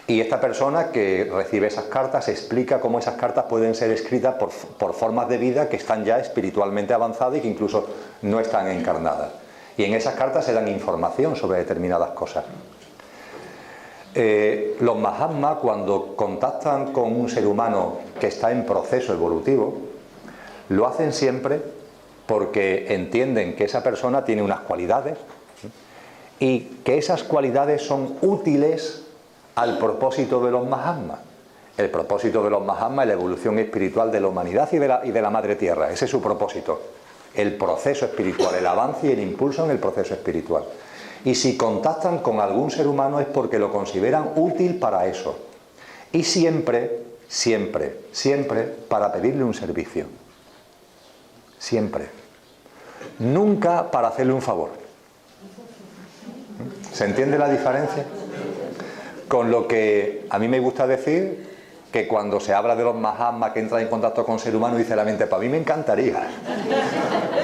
Y esta persona que recibe esas cartas explica cómo esas cartas pueden ser escritas por formas de vida que están ya espiritualmente avanzadas y que incluso no están encarnadas. Y en esas cartas se dan información sobre determinadas cosas. Los Mahatmas, cuando contactan con un ser humano que está en proceso evolutivo, lo hacen siempre porque entienden que esa persona tiene unas cualidades y que esas cualidades son útiles al propósito de los Mahatmas. El propósito de los Mahatmas es la evolución espiritual de la humanidad y de la Madre Tierra. Ese es su propósito. El proceso espiritual, el avance y el impulso en el proceso espiritual. Y si contactan con algún ser humano es porque lo consideran útil para eso. Y siempre, siempre, siempre para pedirle un servicio. Siempre. Nunca para hacerle un favor. ¿Se entiende la diferencia? Con lo que a mí me gusta decir que cuando se habla de los Mahatmas que entran en contacto con ser humano, dice la mente, para mí me encantaría.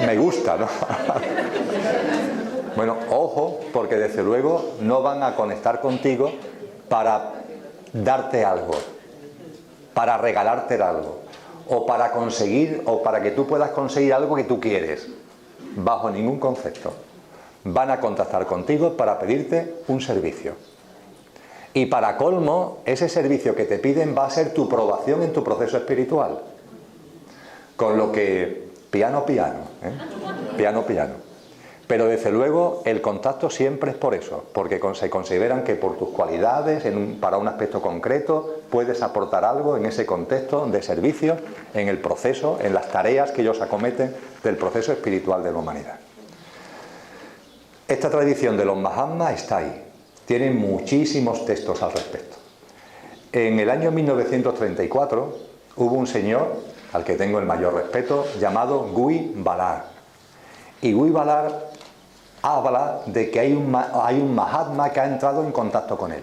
Me gusta, ¿no? Bueno, ojo, porque desde luego no van a conectar contigo para darte algo, para regalarte algo, o para conseguir, o para que tú puedas conseguir algo que tú quieres, bajo ningún concepto. Van a contactar contigo para pedirte un servicio. Y para colmo, ese servicio que te piden va a ser tu probación en tu proceso espiritual. Con lo que, piano, piano, piano, piano. Pero desde luego el contacto siempre es por eso, porque se consideran que por tus cualidades, para un aspecto concreto, puedes aportar algo en ese contexto de servicio, en el proceso, en las tareas que ellos acometen del proceso espiritual de la humanidad. Esta tradición de los Mahatmas está ahí, tiene muchísimos textos al respecto. En el año 1934 hubo un señor, al que tengo el mayor respeto, llamado Guy Ballard. Y Guy Ballard habla de que hay un Mahatma que ha entrado en contacto con él.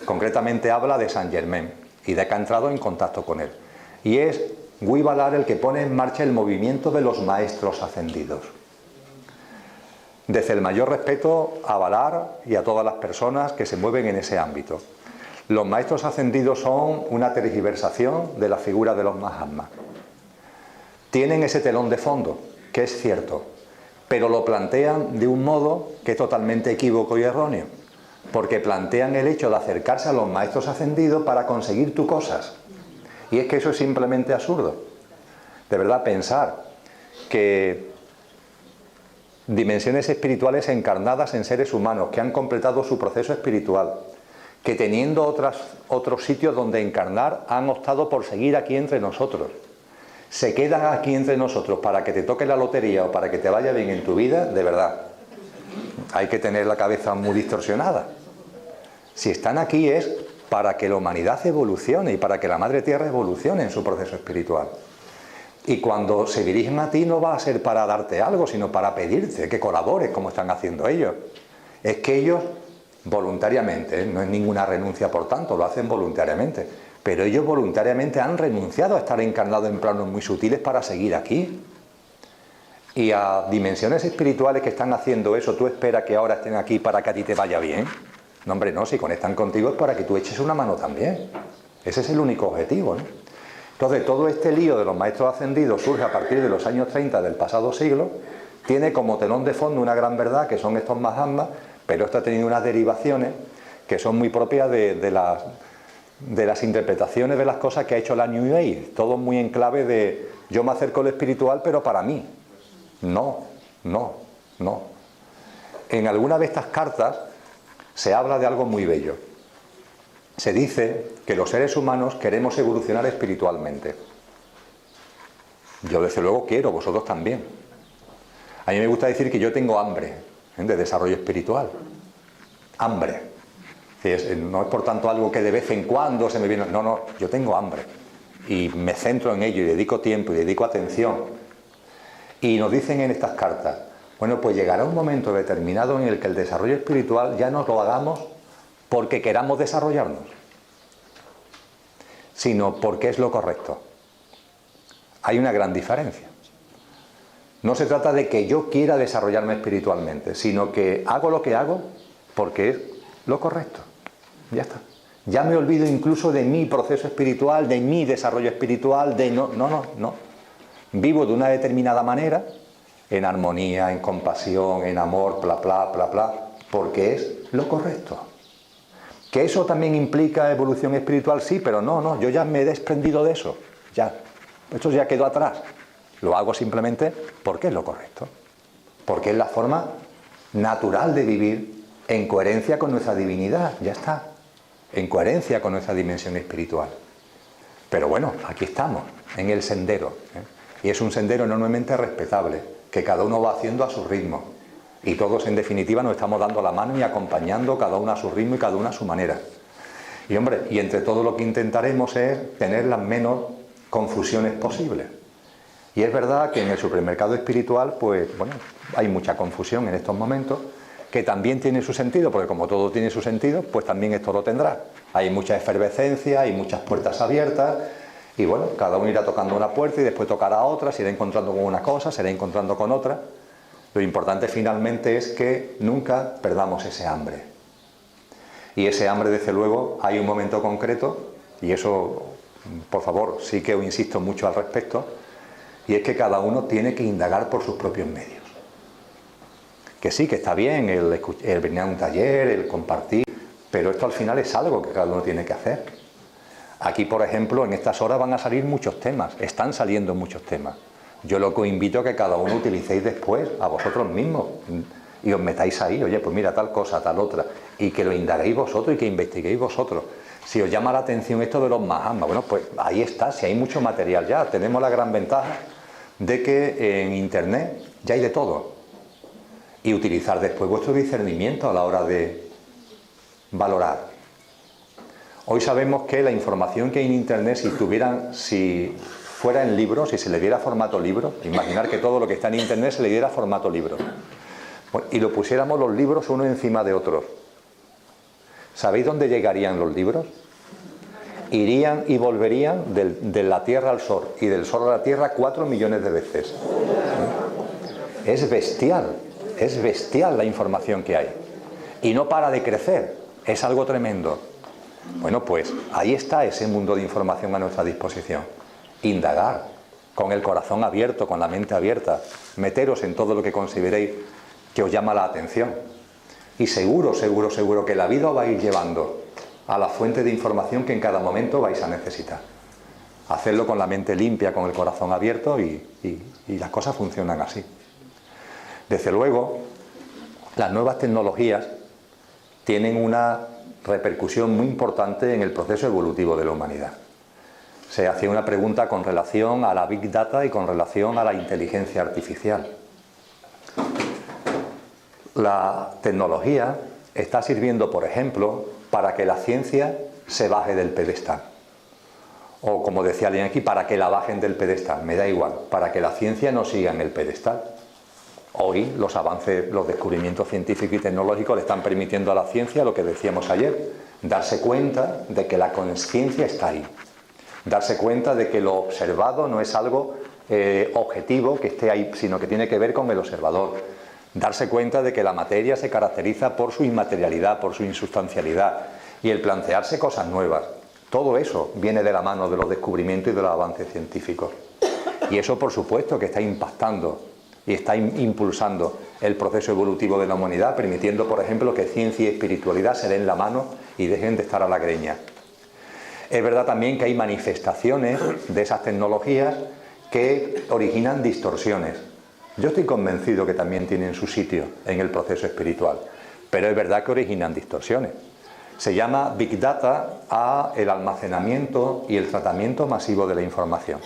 Concretamente habla de Saint Germain y de que ha entrado en contacto con él. Y es Guy Ballard el que pone en marcha el movimiento de los maestros ascendidos. Desde el mayor respeto a Ballard y a todas las personas que se mueven en ese ámbito. Los maestros ascendidos son una tergiversación de la figura de los Mahatmas. Tienen ese telón de fondo, que es cierto, pero lo plantean de un modo que es totalmente equívoco y erróneo, porque plantean el hecho de acercarse a los maestros ascendidos para conseguir tus cosas. Y es que eso es simplemente absurdo. De verdad, pensar que dimensiones espirituales encarnadas en seres humanos que han completado su proceso espiritual, que teniendo otros sitios donde encarnar han optado por seguir aquí entre nosotros, se quedan aquí entre nosotros para que te toque la lotería o para que te vaya bien en tu vida, de verdad, hay que tener la cabeza muy distorsionada. Si están aquí es para que la humanidad evolucione y para que la Madre Tierra evolucione en su proceso espiritual. Y cuando se dirigen a ti no va a ser para darte algo, sino para pedirte que colabores como están haciendo ellos. Es que ellos voluntariamente, no es ninguna renuncia por tanto, lo hacen voluntariamente, pero ellos voluntariamente han renunciado a estar encarnados en planos muy sutiles para seguir aquí. Y a dimensiones espirituales que están haciendo eso, ¿tú esperas que ahora estén aquí para que a ti te vaya bien? No, hombre, no, si conectan contigo es para que tú eches una mano también. Ese es el único objetivo, ¿no? Entonces, todo este lío de los maestros ascendidos surge a partir de los años 30 del pasado siglo, tiene como telón de fondo una gran verdad, que son estos Mahatmas, pero esto ha tenido unas derivaciones que son muy propias de las interpretaciones de las cosas que ha hecho la New Age, todo muy en clave de yo me acerco a lo espiritual, pero para mí. No. En alguna de estas cartas se habla de algo muy bello. Se dice que los seres humanos queremos evolucionar espiritualmente. Yo desde luego quiero, vosotros también. A mí me gusta decir que yo tengo hambre de desarrollo espiritual. Hambre. No es por tanto algo que de vez en cuando se me viene. No, yo tengo hambre. Y me centro en ello y dedico tiempo y dedico atención. Y nos dicen en estas cartas, bueno, pues llegará un momento determinado en el que el desarrollo espiritual ya no lo hagamos porque queramos desarrollarnos, sino porque es lo correcto. Hay una gran diferencia. No se trata de que yo quiera desarrollarme espiritualmente, sino que hago lo que hago porque es lo correcto. Ya está. Ya me olvido incluso de mi proceso espiritual, de mi desarrollo espiritual, de no. Vivo de una determinada manera, en armonía, en compasión, en amor, porque es lo correcto. ¿Que eso también implica evolución espiritual? Sí, pero no, yo ya me he desprendido de eso. Ya, esto ya quedó atrás. Lo hago simplemente porque es lo correcto. Porque es la forma natural de vivir en coherencia con nuestra divinidad. Ya está. En coherencia con nuestra dimensión espiritual. Pero bueno, aquí estamos, en el sendero. Y es un sendero enormemente respetable, que cada uno va haciendo a su ritmo. Y todos, en definitiva, nos estamos dando la mano y acompañando cada uno a su ritmo y cada uno a su manera. Y hombre, y entre todo lo que intentaremos es tener las menos confusiones posibles. Y es verdad que en el supermercado espiritual, pues bueno, hay mucha confusión en estos momentos, que también tiene su sentido, porque como todo tiene su sentido, pues también esto lo tendrá. Hay mucha efervescencia, hay muchas puertas abiertas, y bueno, cada uno irá tocando una puerta y después tocará otra, se irá encontrando con una cosa, se irá encontrando con otra. Lo importante finalmente es que nunca perdamos ese hambre. Y ese hambre, desde luego, hay un momento concreto, y eso, por favor, sí que os insisto mucho al respecto, y es que cada uno tiene que indagar por sus propios medios. Que sí, que está bien el venir a un taller, el compartir, pero esto al final es algo que cada uno tiene que hacer. Aquí, por ejemplo, en estas horas van a salir muchos temas, están saliendo muchos temas. Yo lo que os invito a que cada uno utilicéis después a vosotros mismos y os metáis ahí, oye, pues mira tal cosa, tal otra, y que lo indaguéis vosotros y que investiguéis vosotros. Si os llama la atención esto de los Mahatmas, bueno, pues ahí está, si hay mucho material ya. Tenemos la gran ventaja de que en Internet ya hay de todo. Y utilizar después vuestro discernimiento a la hora de valorar. Hoy sabemos que la información que hay en Internet, si fuera en libro, si se le diera formato libro, imaginar que todo lo que está en Internet se le diera formato libro, y lo pusiéramos los libros uno encima de otros, ¿sabéis dónde llegarían los libros? Irían y volverían de la Tierra al Sol y del Sol a la Tierra 4 millones de veces. Es bestial la información que hay y no para de crecer, es algo tremendo. Bueno, pues ahí está ese mundo de información a nuestra disposición. Indagar, con el corazón abierto, con la mente abierta, meteros en todo lo que consideréis que os llama la atención. Y seguro que la vida os va a ir llevando a la fuente de información que en cada momento vais a necesitar. Hacerlo con la mente limpia, con el corazón abierto y las cosas funcionan así. Desde luego, las nuevas tecnologías tienen una repercusión muy importante en el proceso evolutivo de la humanidad. Se hacía una pregunta con relación a la Big Data y con relación a la inteligencia artificial. La tecnología está sirviendo, por ejemplo, para que la ciencia se baje del pedestal. O, como decía alguien aquí, para que la bajen del pedestal. Me da igual, para que la ciencia no siga en el pedestal. Hoy los avances, los descubrimientos científicos y tecnológicos le están permitiendo a la ciencia, lo que decíamos ayer, darse cuenta de que la conciencia está ahí. Darse cuenta de que lo observado no es algo objetivo que esté ahí, sino que tiene que ver con el observador. Darse cuenta de que la materia se caracteriza por su inmaterialidad, por su insustancialidad, y el plantearse cosas nuevas. Todo eso viene de la mano de los descubrimientos y de los avances científicos. Y eso, por supuesto, que está impactando y está impulsando el proceso evolutivo de la humanidad, permitiendo, por ejemplo, que ciencia y espiritualidad se den la mano y dejen de estar a la greña. Es verdad también que hay manifestaciones de esas tecnologías que originan distorsiones. Yo estoy convencido que también tienen su sitio en el proceso espiritual, pero es verdad que originan distorsiones. Se llama Big Data a el almacenamiento y el tratamiento masivo de la información.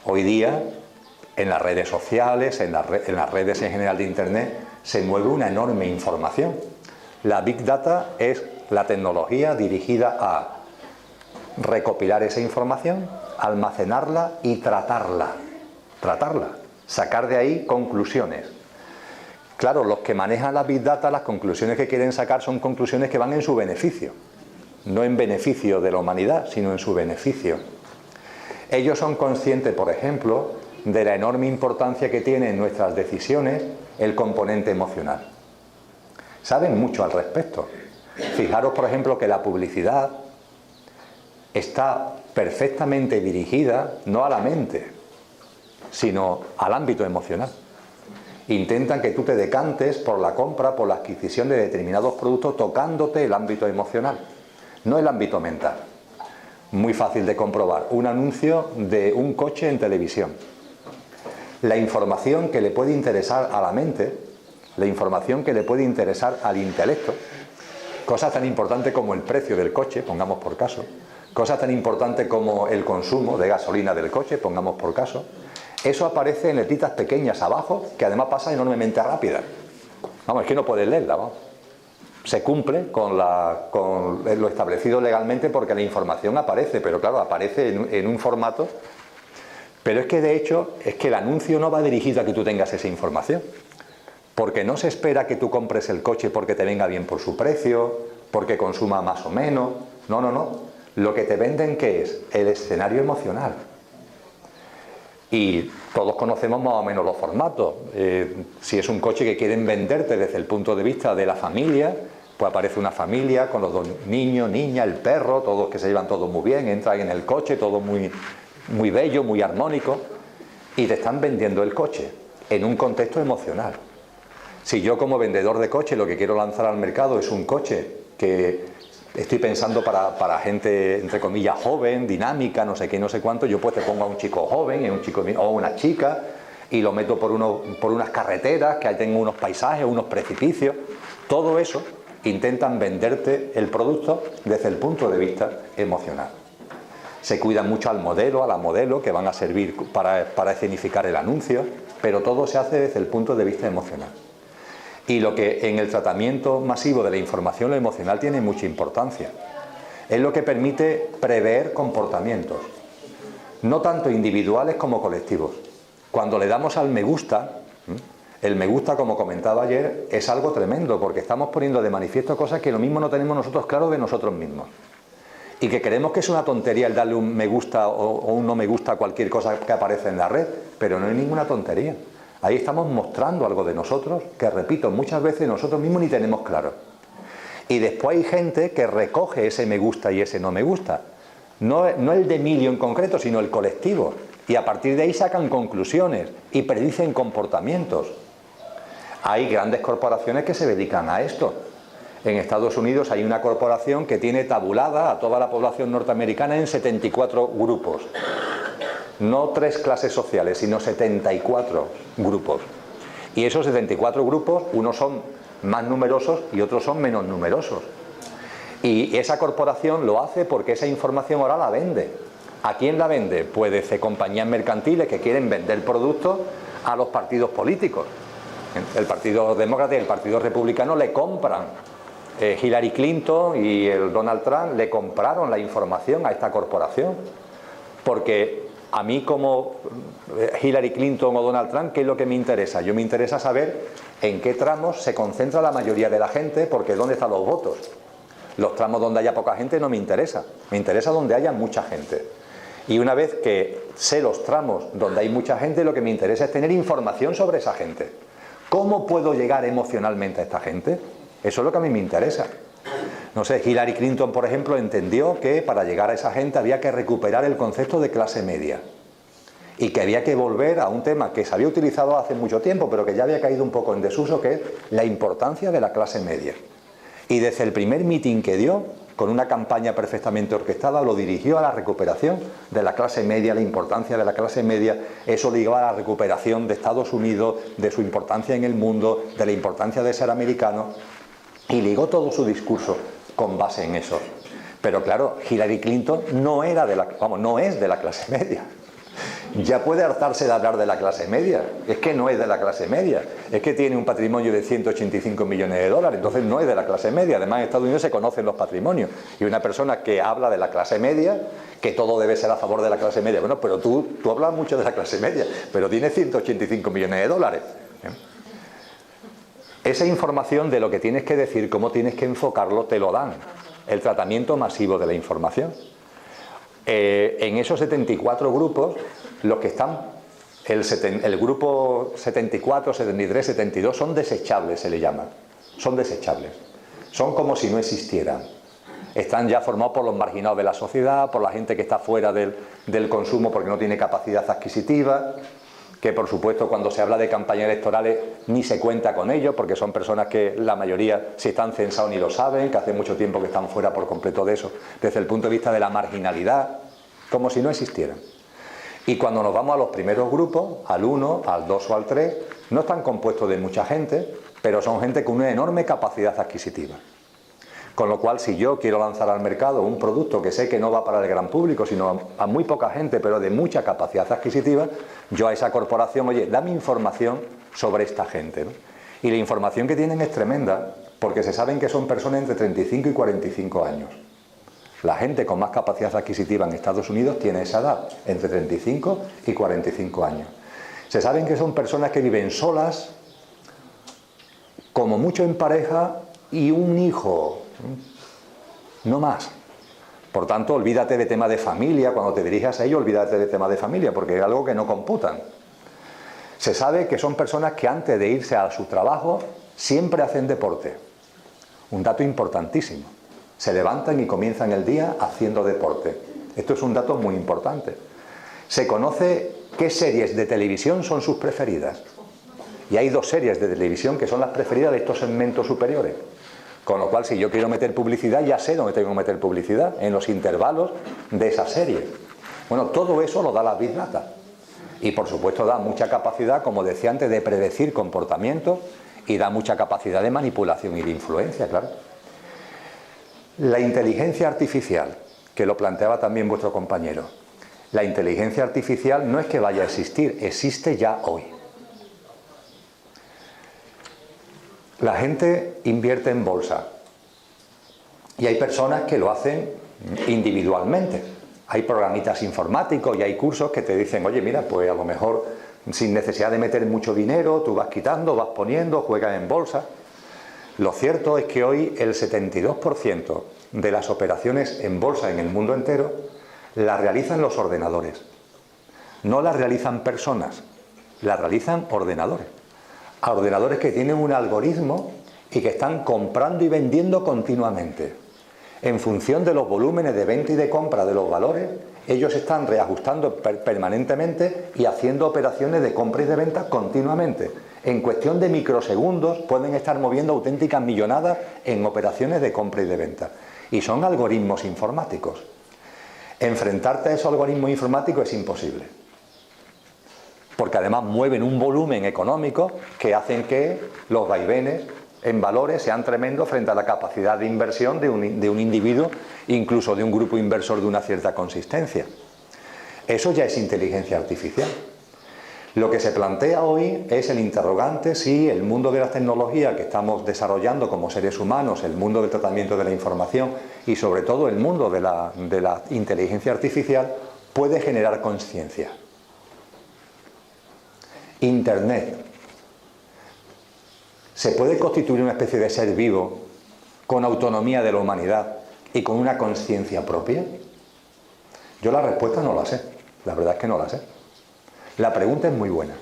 Hoy día, en las redes sociales, en las redes en general de Internet, se mueve una enorme información. La Big Data es la tecnología dirigida a recopilar esa información, almacenarla y tratarla. Sacar de ahí conclusiones. Claro, los que manejan la Big Data, las conclusiones que quieren sacar son conclusiones que van en su beneficio. No en beneficio de la humanidad, sino en su beneficio. Ellos son conscientes, por ejemplo, de la enorme importancia que tiene en nuestras decisiones el componente emocional. Saben mucho al respecto. Fijaros, por ejemplo, que la publicidad está perfectamente dirigida no a la mente, sino al ámbito emocional. Intentan que tú te decantes por la compra, por la adquisición de determinados productos, tocándote el ámbito emocional, no el ámbito mental. Muy fácil de comprobar. Un anuncio de un coche en televisión. La información que le puede interesar a la mente, la información que le puede interesar al intelecto, cosas tan importantes como el precio del coche, pongamos por caso, cosas tan importantes como el consumo de gasolina del coche, pongamos por caso, eso aparece en letritas pequeñas abajo, que además pasa enormemente rápida. Vamos, es que no puedes leerla, vamos. Se cumple con lo establecido legalmente porque la información aparece, pero claro, aparece en un formato. Pero es que de hecho, es que el anuncio no va dirigido a que tú tengas esa información. Porque no se espera que tú compres el coche porque te venga bien por su precio, porque consuma más o menos. No, no, no. Lo que te venden, ¿qué es? El escenario emocional. Y todos conocemos más o menos los formatos. Si es un coche que quieren venderte desde el punto de vista de la familia, pues aparece una familia con los dos niños, niña, el perro, todos que se llevan todos muy bien, entran en el coche, todo muy, muy bello, muy armónico, y te están vendiendo el coche en un contexto emocional. Si yo como vendedor de coche lo que quiero lanzar al mercado es un coche que estoy pensando para gente, entre comillas, joven, dinámica, no sé qué, no sé cuánto, yo pues te pongo a un chico joven, un chico o una chica, y lo meto por unas carreteras, que ahí tengo unos paisajes, unos precipicios, todo eso intentan venderte el producto desde el punto de vista emocional. Se cuidan mucho al modelo, a la modelo, que van a servir para escenificar el anuncio, pero todo se hace desde el punto de vista emocional. Y lo que en el tratamiento masivo de la información, lo emocional tiene mucha importancia. Es lo que permite prever comportamientos, no tanto individuales como colectivos. Cuando le damos al me gusta, el me gusta, como comentaba ayer, es algo tremendo, porque estamos poniendo de manifiesto cosas que lo mismo no tenemos nosotros claro de nosotros mismos. Y que creemos que es una tontería el darle un me gusta o un no me gusta a cualquier cosa que aparece en la red, pero no es ninguna tontería. Ahí estamos mostrando algo de nosotros que, repito, muchas veces nosotros mismos ni tenemos claro. Y después hay gente que recoge ese me gusta y ese no me gusta. No el de Emilio en concreto, sino el colectivo. Y a partir de ahí sacan conclusiones y predicen comportamientos. Hay grandes corporaciones que se dedican a esto. En Estados Unidos hay una corporación que tiene tabulada a toda la población norteamericana en 74 grupos. No 3 clases sociales, sino 74 grupos. Y esos 74 grupos, unos son más numerosos y otros son menos numerosos. Y esa corporación lo hace porque esa información ahora la vende. ¿A quién la vende? Pues desde compañías mercantiles que quieren vender productos a los partidos políticos. El Partido Demócrata y el Partido Republicano le compran. Hillary Clinton y el Donald Trump le compraron la información a esta corporación. Porque a mí, como Hillary Clinton o Donald Trump, ¿qué es lo que me interesa? Yo me interesa saber en qué tramos se concentra la mayoría de la gente, porque ¿dónde están los votos? Los tramos donde haya poca gente no me interesa. Me interesa donde haya mucha gente. Y una vez que sé los tramos donde hay mucha gente, lo que me interesa es tener información sobre esa gente. ¿Cómo puedo llegar emocionalmente a esta gente? Eso es lo que a mí me interesa. No sé, Hillary Clinton, por ejemplo, entendió que para llegar a esa gente había que recuperar el concepto de clase media. Y que había que volver a un tema que se había utilizado hace mucho tiempo, pero que ya había caído un poco en desuso, que es la importancia de la clase media. Y desde el primer mitin que dio, con una campaña perfectamente orquestada, lo dirigió a la recuperación de la clase media, la importancia de la clase media. Eso ligó a la recuperación de Estados Unidos, de su importancia en el mundo, de la importancia de ser americano, y ligó todo su discurso con base en eso. Pero claro, Hillary Clinton no es de la clase media. Ya puede hartarse de hablar de la clase media. Es que no es de la clase media. Es que tiene un patrimonio de 185 millones de dólares. Entonces no es de la clase media. Además, en Estados Unidos se conocen los patrimonios. Y una persona que habla de la clase media, que todo debe ser a favor de la clase media. Bueno, pero tú hablas mucho de la clase media, pero tiene 185 millones de dólares. Esa información de lo que tienes que decir, cómo tienes que enfocarlo, te lo dan. El tratamiento masivo de la información. En esos 74 grupos, los que están, el grupo 74, 73, 72, son desechables, se le llama. Son desechables. Son como si no existieran. Están ya formados por los marginados de la sociedad, por la gente que está fuera del consumo porque no tiene capacidad adquisitiva, que por supuesto cuando se habla de campañas electorales ni se cuenta con ellos, porque son personas que la mayoría, si están censados, ni lo saben, que hace mucho tiempo que están fuera por completo de eso, desde el punto de vista de la marginalidad, como si no existieran. Y cuando nos vamos a los primeros grupos, al 1, al 2 o al 3, no están compuestos de mucha gente, pero son gente con una enorme capacidad adquisitiva. Con lo cual, si yo quiero lanzar al mercado un producto que sé que no va para el gran público, sino a muy poca gente, pero de mucha capacidad adquisitiva, yo a esa corporación, oye, dame información sobre esta gente, ¿no? Y la información que tienen es tremenda, porque se saben que son personas entre 35 y 45 años. La gente con más capacidad adquisitiva en Estados Unidos tiene esa edad, entre 35 y 45 años. Se saben que son personas que viven solas, como mucho en pareja, y un hijo, no más. Por tanto, olvídate de tema de familia, cuando te dirijas a ellos, olvídate de tema de familia, porque es algo que no computan. Se sabe que son personas que antes de irse a su trabajo siempre hacen deporte. Un dato importantísimo. Se levantan y comienzan el día haciendo deporte. Esto es un dato muy importante. Se conoce qué series de televisión son sus preferidas. Y hay 2 series de televisión que son las preferidas de estos segmentos superiores. Con lo cual, si yo quiero meter publicidad, ya sé dónde tengo que meter publicidad, en los intervalos de esa serie. Bueno, todo eso lo da la Big Data. Y por supuesto da mucha capacidad, como decía antes, de predecir comportamientos y da mucha capacidad de manipulación y de influencia, claro. La inteligencia artificial, que lo planteaba también vuestro compañero. La inteligencia artificial no es que vaya a existir, existe ya hoy. La gente invierte en bolsa y hay personas que lo hacen individualmente. Hay programitas informáticos y hay cursos que te dicen, oye, mira, pues a lo mejor sin necesidad de meter mucho dinero, tú vas quitando, vas poniendo, juegas en bolsa. Lo cierto es que hoy el 72% de las operaciones en bolsa en el mundo entero las realizan los ordenadores. No las realizan personas, las realizan ordenadores. A ordenadores que tienen un algoritmo y que están comprando y vendiendo continuamente. En función de los volúmenes de venta y de compra de los valores, ellos están reajustando permanentemente y haciendo operaciones de compra y de venta continuamente. En cuestión de microsegundos pueden estar moviendo auténticas millonadas en operaciones de compra y de venta. Y son algoritmos informáticos. Enfrentarte a esos algoritmos informáticos es imposible. Porque además mueven un volumen económico que hacen que los vaivenes en valores sean tremendos frente a la capacidad de inversión de un individuo, incluso de un grupo inversor de una cierta consistencia. Eso ya es inteligencia artificial. Lo que se plantea hoy es el interrogante si el mundo de las tecnologías que estamos desarrollando como seres humanos, el mundo del tratamiento de la información y sobre todo el mundo de la inteligencia artificial puede generar conciencia. Internet. ¿Se puede constituir una especie de ser vivo con autonomía de la humanidad y con una conciencia propia? Yo la respuesta no la sé. La verdad es que no la sé. La pregunta es muy buena.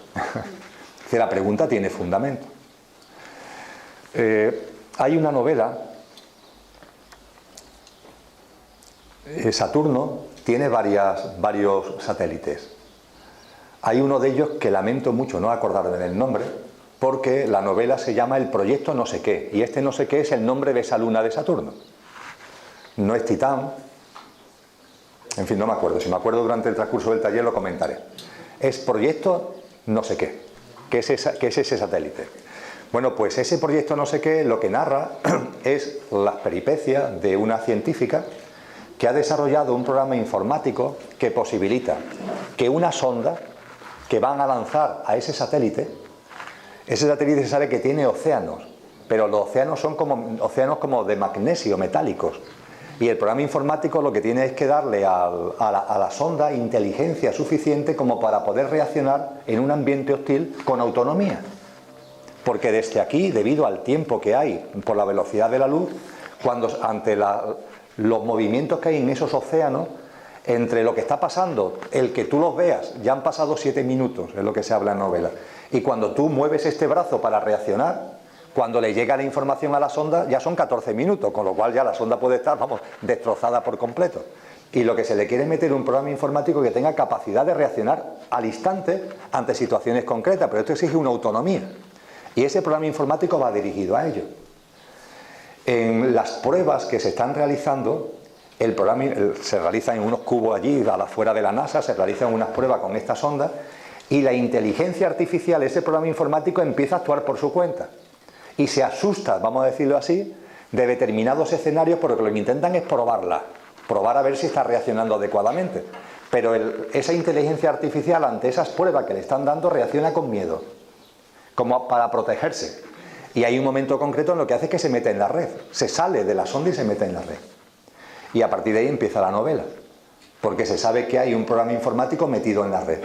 Que la pregunta tiene fundamento. Hay una novela. Saturno tiene varios satélites. Hay uno de ellos que lamento mucho no acordarme del nombre, porque la novela se llama El Proyecto no sé qué, y este no sé qué es el nombre de esa luna de Saturno. No es Titán, en fin, no me acuerdo. Si me acuerdo durante el transcurso del taller lo comentaré. Es Proyecto no sé qué, que es ese satélite. Bueno, pues ese Proyecto no sé qué lo que narra es las peripecias de una científica que ha desarrollado un programa informático que posibilita que una sonda que van a lanzar a ese satélite se sabe que tiene océanos, pero los océanos son océanos como de magnesio, metálicos. Y el programa informático lo que tiene es que darle a la sonda inteligencia suficiente como para poder reaccionar en un ambiente hostil con autonomía. Porque desde aquí, debido al tiempo que hay por la velocidad de la luz, ante los movimientos que hay en esos océanos, entre lo que está pasando, el que tú los veas, ya han pasado 7 minutos, es lo que se habla en novela, y cuando tú mueves este brazo para reaccionar, cuando le llega la información a la sonda, ya son 14 minutos, con lo cual ya la sonda puede estar, vamos, destrozada por completo. Y lo que se le quiere es meter un programa informático que tenga capacidad de reaccionar al instante ante situaciones concretas, pero esto exige una autonomía. Y ese programa informático va dirigido a ello. En las pruebas que se están realizando, el programa se realiza en unos cubos allí, a la afuera de la NASA, se realizan unas pruebas con esta sonda, y la inteligencia artificial, ese programa informático, empieza a actuar por su cuenta. Y se asusta, vamos a decirlo así, de determinados escenarios, porque lo que intentan es probarla, probar a ver si está reaccionando adecuadamente. Pero esa inteligencia artificial, ante esas pruebas que le están dando, reacciona con miedo, como para protegerse. Y hay un momento concreto en lo que hace es que se mete en la red, se sale de la sonda y se mete en la red. Y a partir de ahí empieza la novela, porque se sabe que hay un programa informático metido en la red.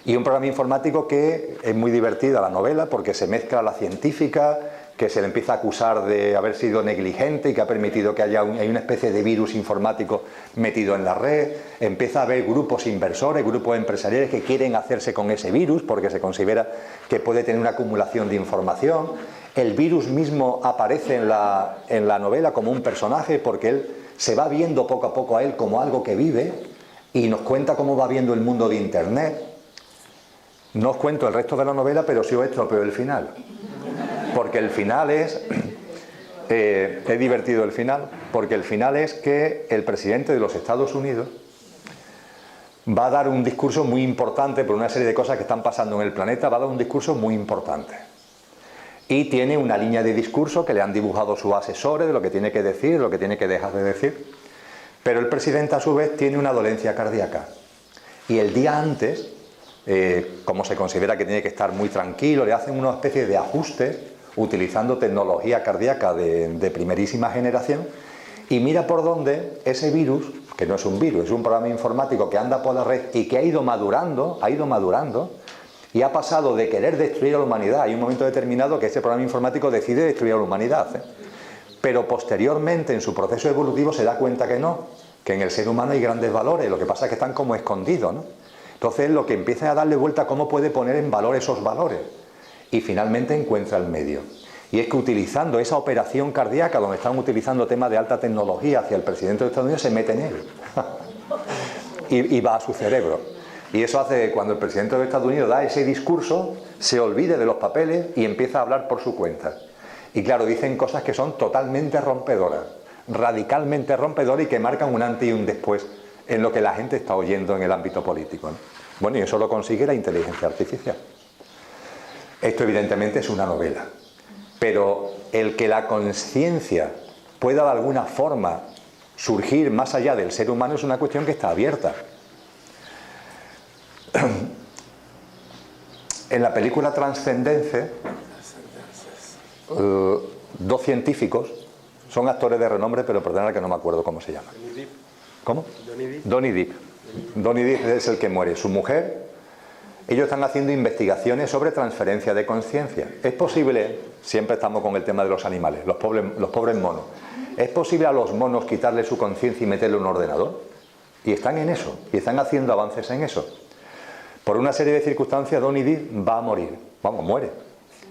Y un programa informático que es muy divertida la novela, porque se mezcla la científica, que se le empieza a acusar de haber sido negligente y que ha permitido que haya hay una especie de virus informático metido en la red. Empieza a haber grupos inversores, grupos empresariales que quieren hacerse con ese virus porque se considera que puede tener una acumulación de información. El virus mismo aparece en la novela como un personaje, porque él se va viendo poco a poco a él como algo que vive y nos cuenta cómo va viendo el mundo de Internet. No os cuento el resto de la novela, pero sí os estropeo el final. Porque el final es divertido el final, porque el final es que el presidente de los Estados Unidos va a dar un discurso muy importante por una serie de cosas que están pasando en el planeta, va a dar un discurso muy importante. Y tiene una línea de discurso que le han dibujado sus asesores de lo que tiene que decir, de lo que tiene que dejar de decir. Pero el presidente a su vez tiene una dolencia cardíaca. Y el día antes, como se considera que tiene que estar muy tranquilo, le hacen una especie de ajustes utilizando tecnología cardíaca de primerísima generación, y mira por dónde ese virus, que no es un virus, es un programa informático que anda por la red y que ha ido madurando y ha pasado de querer destruir a la humanidad. Hay un momento determinado que ese programa informático decide destruir a la humanidad, pero posteriormente en su proceso evolutivo se da cuenta que no, que en el ser humano hay grandes valores, lo que pasa es que están como escondidos, ¿no? Entonces lo que empieza a darle vuelta a cómo puede poner en valor esos valores, y finalmente encuentra el medio. Y es que utilizando esa operación cardíaca, donde están utilizando temas de alta tecnología hacia el presidente de Estados Unidos, se mete en él y va a su cerebro. Y eso hace que cuando el presidente de Estados Unidos da ese discurso, se olvide de los papeles y empieza a hablar por su cuenta. Y claro, dicen cosas que son totalmente rompedoras, radicalmente rompedoras, y que marcan un antes y un después en lo que la gente está oyendo en el ámbito político, ¿no? Bueno, y eso lo consigue la inteligencia artificial. Esto evidentemente es una novela, pero el que la conciencia pueda de alguna forma surgir más allá del ser humano es una cuestión que está abierta. En la película Transcendence, dos científicos, son actores de renombre, pero perdonad que no me acuerdo cómo se llama. ¿Cómo? Donnie Depp. Donnie Depp es el que muere. Su mujer, ellos están haciendo investigaciones sobre transferencia de conciencia. ¿Es posible, siempre estamos con el tema de los animales, los pobres monos, ¿es posible a los monos quitarle su conciencia y meterle un ordenador? Y están en eso, y están haciendo avances en eso. Por una serie de circunstancias, Donnie Depp va a morir, muere.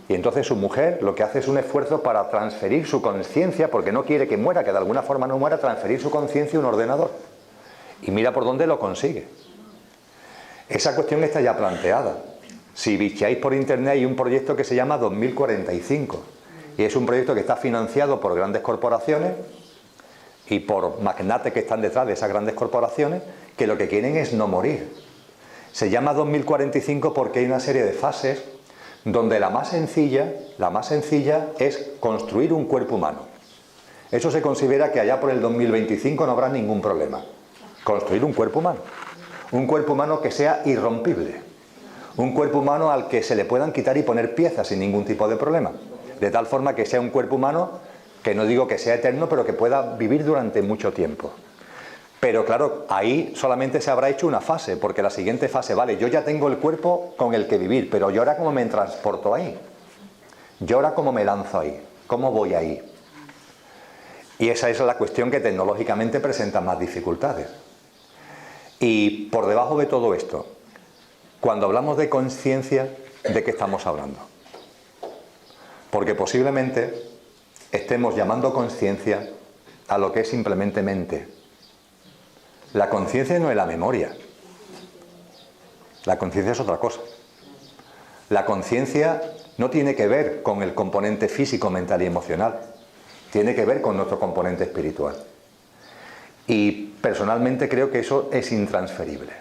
Y entonces su mujer lo que hace es un esfuerzo para transferir su conciencia, porque no quiere que muera, que de alguna forma no muera, transferir su conciencia a un ordenador. Y mira por dónde lo consigue. Esa cuestión está ya planteada. Si bicheáis por internet, hay un proyecto que se llama 2045. Y es un proyecto que está financiado por grandes corporaciones y por magnates que están detrás de esas grandes corporaciones, que lo que quieren es no morir. Se llama 2045 porque hay una serie de fases donde la más sencilla es construir un cuerpo humano. Eso se considera que allá por el 2025 no habrá ningún problema. Construir un cuerpo humano que sea irrompible, un cuerpo humano al que se le puedan quitar y poner piezas sin ningún tipo de problema, de tal forma que sea un cuerpo humano que no digo que sea eterno, pero que pueda vivir durante mucho tiempo. Pero claro, ahí solamente se habrá hecho una fase, porque la siguiente fase, vale, yo ya tengo el cuerpo con el que vivir, pero yo ahora cómo me transporto ahí, yo ahora cómo me lanzo ahí, cómo voy ahí. Y esa es la cuestión que tecnológicamente presenta más dificultades. Y por debajo de todo esto, cuando hablamos de conciencia, ¿de qué estamos hablando? Porque posiblemente estemos llamando conciencia a lo que es simplemente mente. La conciencia no es la memoria. La conciencia es otra cosa. La conciencia no tiene que ver con el componente físico, mental y emocional. Tiene que ver con nuestro componente espiritual. Y personalmente creo que eso es intransferible.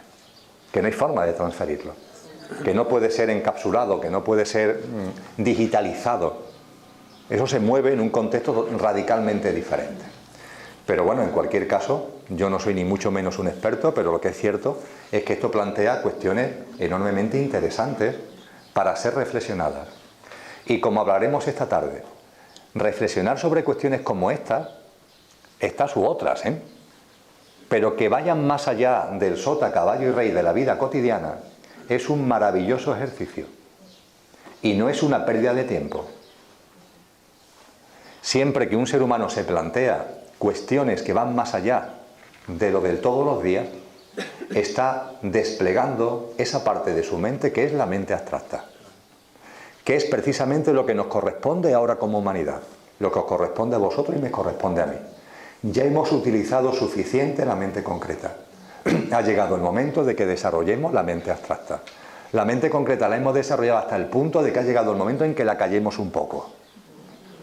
Que no hay forma de transferirlo. Que no puede ser encapsulado, que no puede ser digitalizado. Eso se mueve en un contexto radicalmente diferente. Pero bueno, en cualquier caso, yo no soy ni mucho menos un experto, pero lo que es cierto es que esto plantea cuestiones enormemente interesantes para ser reflexionadas. Y como hablaremos esta tarde, reflexionar sobre cuestiones como estas u otras, pero que vayan más allá del sota, caballo y rey de la vida cotidiana, es un maravilloso ejercicio. Y no es una pérdida de tiempo. Siempre que un ser humano se plantea cuestiones que van más allá de lo del todos los días, está desplegando esa parte de su mente que es la mente abstracta, que es precisamente lo que nos corresponde ahora como humanidad, lo que os corresponde a vosotros y me corresponde a mí. Ya hemos utilizado suficiente la mente concreta. Ha llegado el momento de que desarrollemos la mente abstracta. La mente concreta la hemos desarrollado hasta el punto de que ha llegado el momento en que la callemos un poco.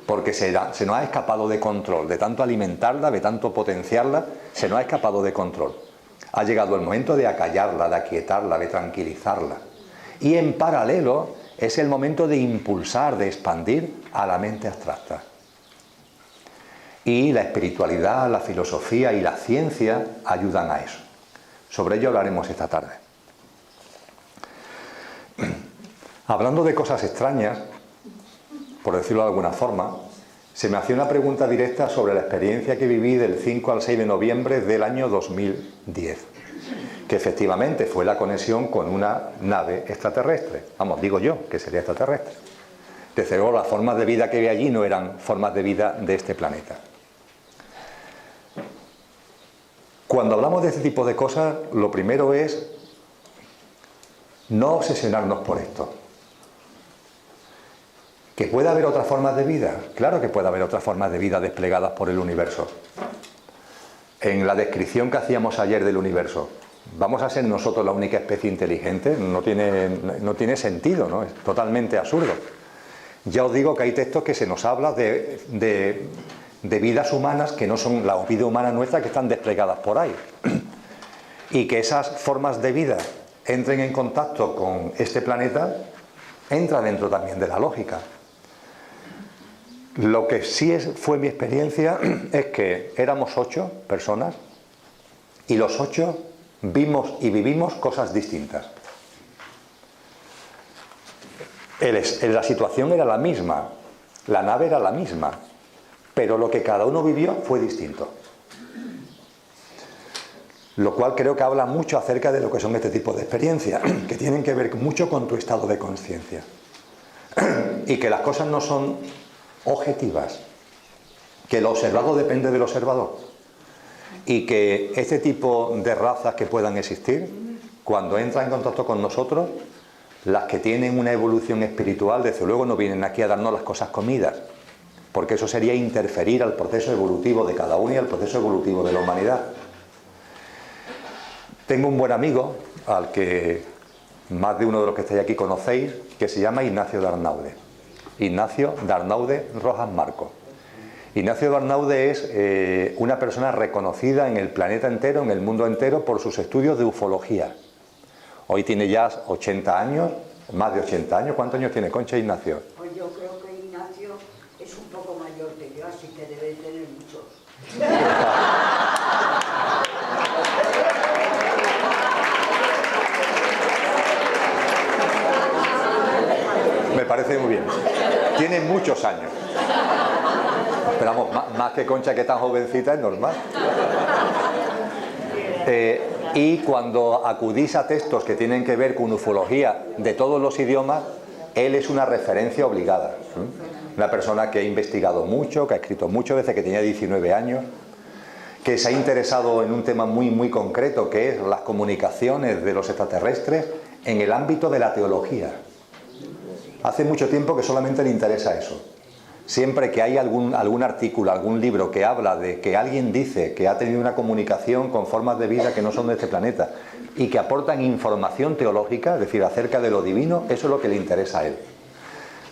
Porque se nos ha escapado de control, de tanto alimentarla, de tanto potenciarla, se nos ha escapado de control. Ha llegado el momento de acallarla, de aquietarla, de tranquilizarla. Y en paralelo es el momento de impulsar, de expandir a la mente abstracta. Y la espiritualidad, la filosofía y la ciencia ayudan a eso. Sobre ello hablaremos esta tarde. Hablando de cosas extrañas, por decirlo de alguna forma, se me hacía una pregunta directa sobre la experiencia que viví del 5 al 6 de noviembre del año 2010, que efectivamente fue la conexión con una nave extraterrestre. Vamos, digo yo, que sería extraterrestre. Desde luego, las formas de vida que vi allí no eran formas de vida de este planeta. Cuando hablamos de este tipo de cosas, lo primero es no obsesionarnos por esto. ¿Que puede haber otras formas de vida? Claro que puede haber otras formas de vida desplegadas por el universo. En la descripción que hacíamos ayer del universo, ¿vamos a ser nosotros la única especie inteligente? No tiene sentido, ¿no? Es totalmente absurdo. Ya os digo que hay textos que se nos habla de vidas humanas que no son la vida humana nuestra, que están desplegadas por ahí. Y que esas formas de vida entren en contacto con este planeta, entra dentro también de la lógica. Lo que sí fue mi experiencia es que éramos 8 personas y los 8 vimos y vivimos cosas distintas. La situación era la misma, la nave era la misma, pero lo que cada uno vivió fue distinto. Lo cual creo que habla mucho acerca de lo que son este tipo de experiencias, que tienen que ver mucho con tu estado de conciencia. Y que las cosas no son objetivas, que lo observado depende del observador. Y que este tipo de razas que puedan existir, cuando entran en contacto con nosotros, las que tienen una evolución espiritual, desde luego no vienen aquí a darnos las cosas comidas, porque eso sería interferir al proceso evolutivo de cada uno y al proceso evolutivo de la humanidad. Tengo un buen amigo, al que más de uno de los que estáis aquí conocéis, que se llama Ignacio de Arnaude. Ignacio de Arnaude Rojas Marco. Ignacio de Arnaude es una persona reconocida en el planeta entero, en el mundo entero, por sus estudios de ufología. Hoy tiene ya 80 años, más de 80 años. ¿Cuántos años tiene, Concha, Ignacio? Pues yo creo que Ignacio es un poco mayor que yo, así que debe tener muchos. Me parece muy bien. Tiene muchos años. Pero vamos, más que Concha, que tan jovencita, es normal. Y cuando acudís a textos que tienen que ver con ufología de todos los idiomas, él es una referencia obligada. Una persona que ha investigado mucho, que ha escrito mucho desde que tenía 19 años, que se ha interesado en un tema muy concreto, que es las comunicaciones de los extraterrestres en el ámbito de la teología. Hace mucho tiempo que solamente le interesa eso. Siempre que hay algún artículo, algún libro que habla de que alguien dice que ha tenido una comunicación con formas de vida que no son de este planeta y que aportan información teológica, es decir, acerca de lo divino, eso es lo que le interesa a él.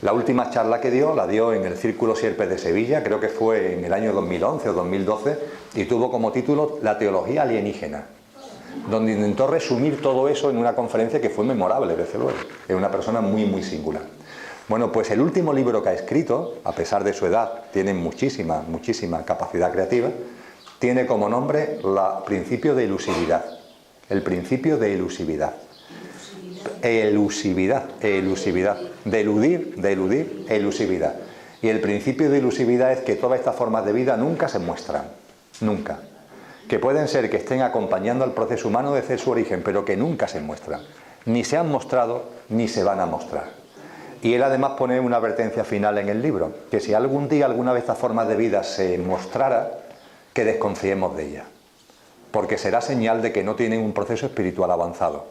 La última charla que dio, la dio en el Círculo Sierpes de Sevilla, creo que fue en el año 2011 o 2012, y tuvo como título La teología alienígena, donde intentó resumir todo eso en una conferencia que fue memorable, desde luego. Es una persona muy singular. Bueno, pues el último libro que ha escrito, a pesar de su edad, tiene muchísima capacidad creativa, tiene como nombre el principio de elusividad. El principio de elusividad. Elusividad. De eludir, elusividad. Y el principio de elusividad es que todas estas formas de vida nunca se muestran. Nunca. Que pueden ser que estén acompañando al proceso humano desde su origen, pero que nunca se muestran. Ni se han mostrado, ni se van a mostrar. Y él además pone una advertencia final en el libro, que si algún día alguna de estas formas de vida se mostrara, que desconfiemos de ella. Porque será señal de que no tienen un proceso espiritual avanzado.